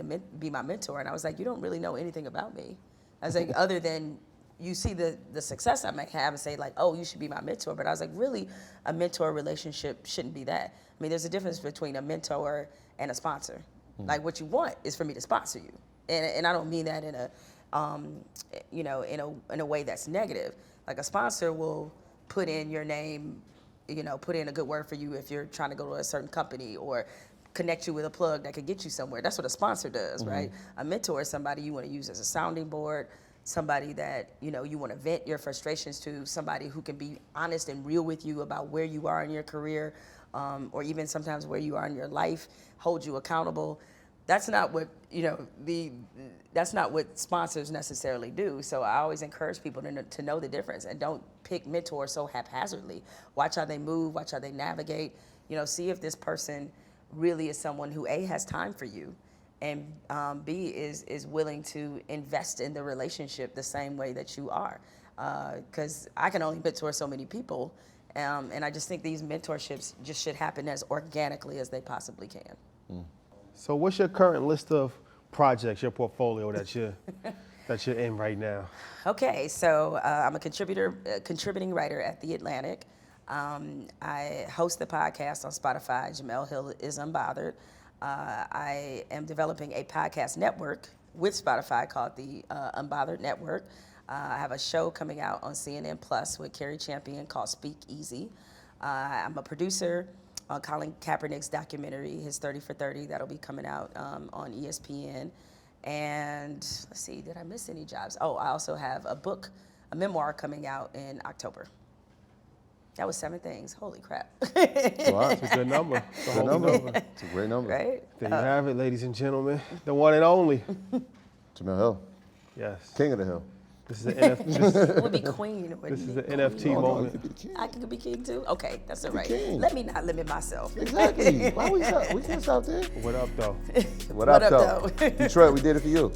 Speaker 2: my mentor, and I was like, you don't really know anything about me. I was like, other than you see the success I might have and say like, oh, you should be my mentor. But I was like, really, a mentor relationship shouldn't be that. I mean, there's a difference between a mentor and a sponsor. Like what you want is for me to sponsor you, and I don't mean that in a way that's negative. Like a sponsor will put in your name, put in a good word for you if you're trying to go to a certain company, or connect you with a plug that could get you somewhere. That's what a sponsor does, right? A mentor is somebody you want to use as a sounding board, somebody that you want to vent your frustrations to, somebody who can be honest and real with you about where you are in your career, or even sometimes where you are in your life, hold you accountable. That's not what that's not what sponsors necessarily do. So I always encourage people to know the difference, and don't pick mentors so haphazardly. Watch how they move, watch how they navigate. See if this person really is someone who A, has time for you, and B, is willing to invest in the relationship the same way that you are. Because I can only mentor so many people. And I just think these mentorships just should happen as organically as they possibly can.
Speaker 1: So what's your current list of projects, your portfolio that you're in right now?
Speaker 2: Okay, so I'm a contributing writer at The Atlantic. I host the podcast on Spotify. Jemele Hill is Unbothered. I am developing a podcast network with Spotify called the Unbothered Network. I have a show coming out on CNN Plus with Cari Champion called Speak Easy. I'm a producer on Colin Kaepernick's documentary, his 30 for 30, that'll be coming out on ESPN. And let's see, did I miss any jobs? Oh, I also have a memoir coming out in October. That was 7 things. Holy crap.
Speaker 1: Wow, it's a good number. It's a whole number.
Speaker 3: It's a great number.
Speaker 2: Right?
Speaker 1: There you have it, ladies and gentlemen. The one and only.
Speaker 3: Jemele Hill,
Speaker 1: Yes.
Speaker 3: king of the hill.
Speaker 1: This is an NFT.
Speaker 2: It would be queen.
Speaker 1: This is an NFT moment.
Speaker 3: You could be king.
Speaker 2: I could be king too? Okay, that's all right.
Speaker 3: king.
Speaker 2: Let me not limit myself.
Speaker 3: Exactly. Why we stop? We can't stop there.
Speaker 1: What up, though?
Speaker 3: What up,
Speaker 2: up,
Speaker 3: though? Detroit, we did it for you.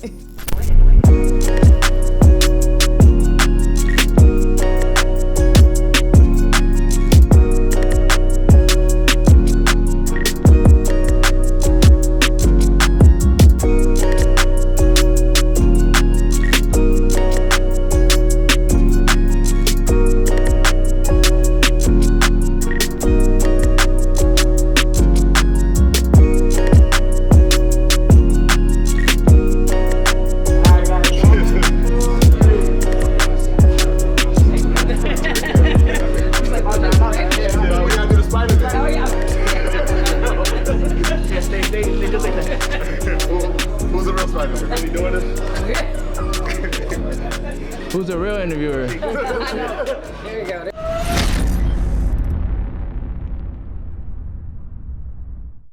Speaker 3: Who's the real spider? Are you doing this?
Speaker 5: Who's the real interviewer?
Speaker 2: There you go.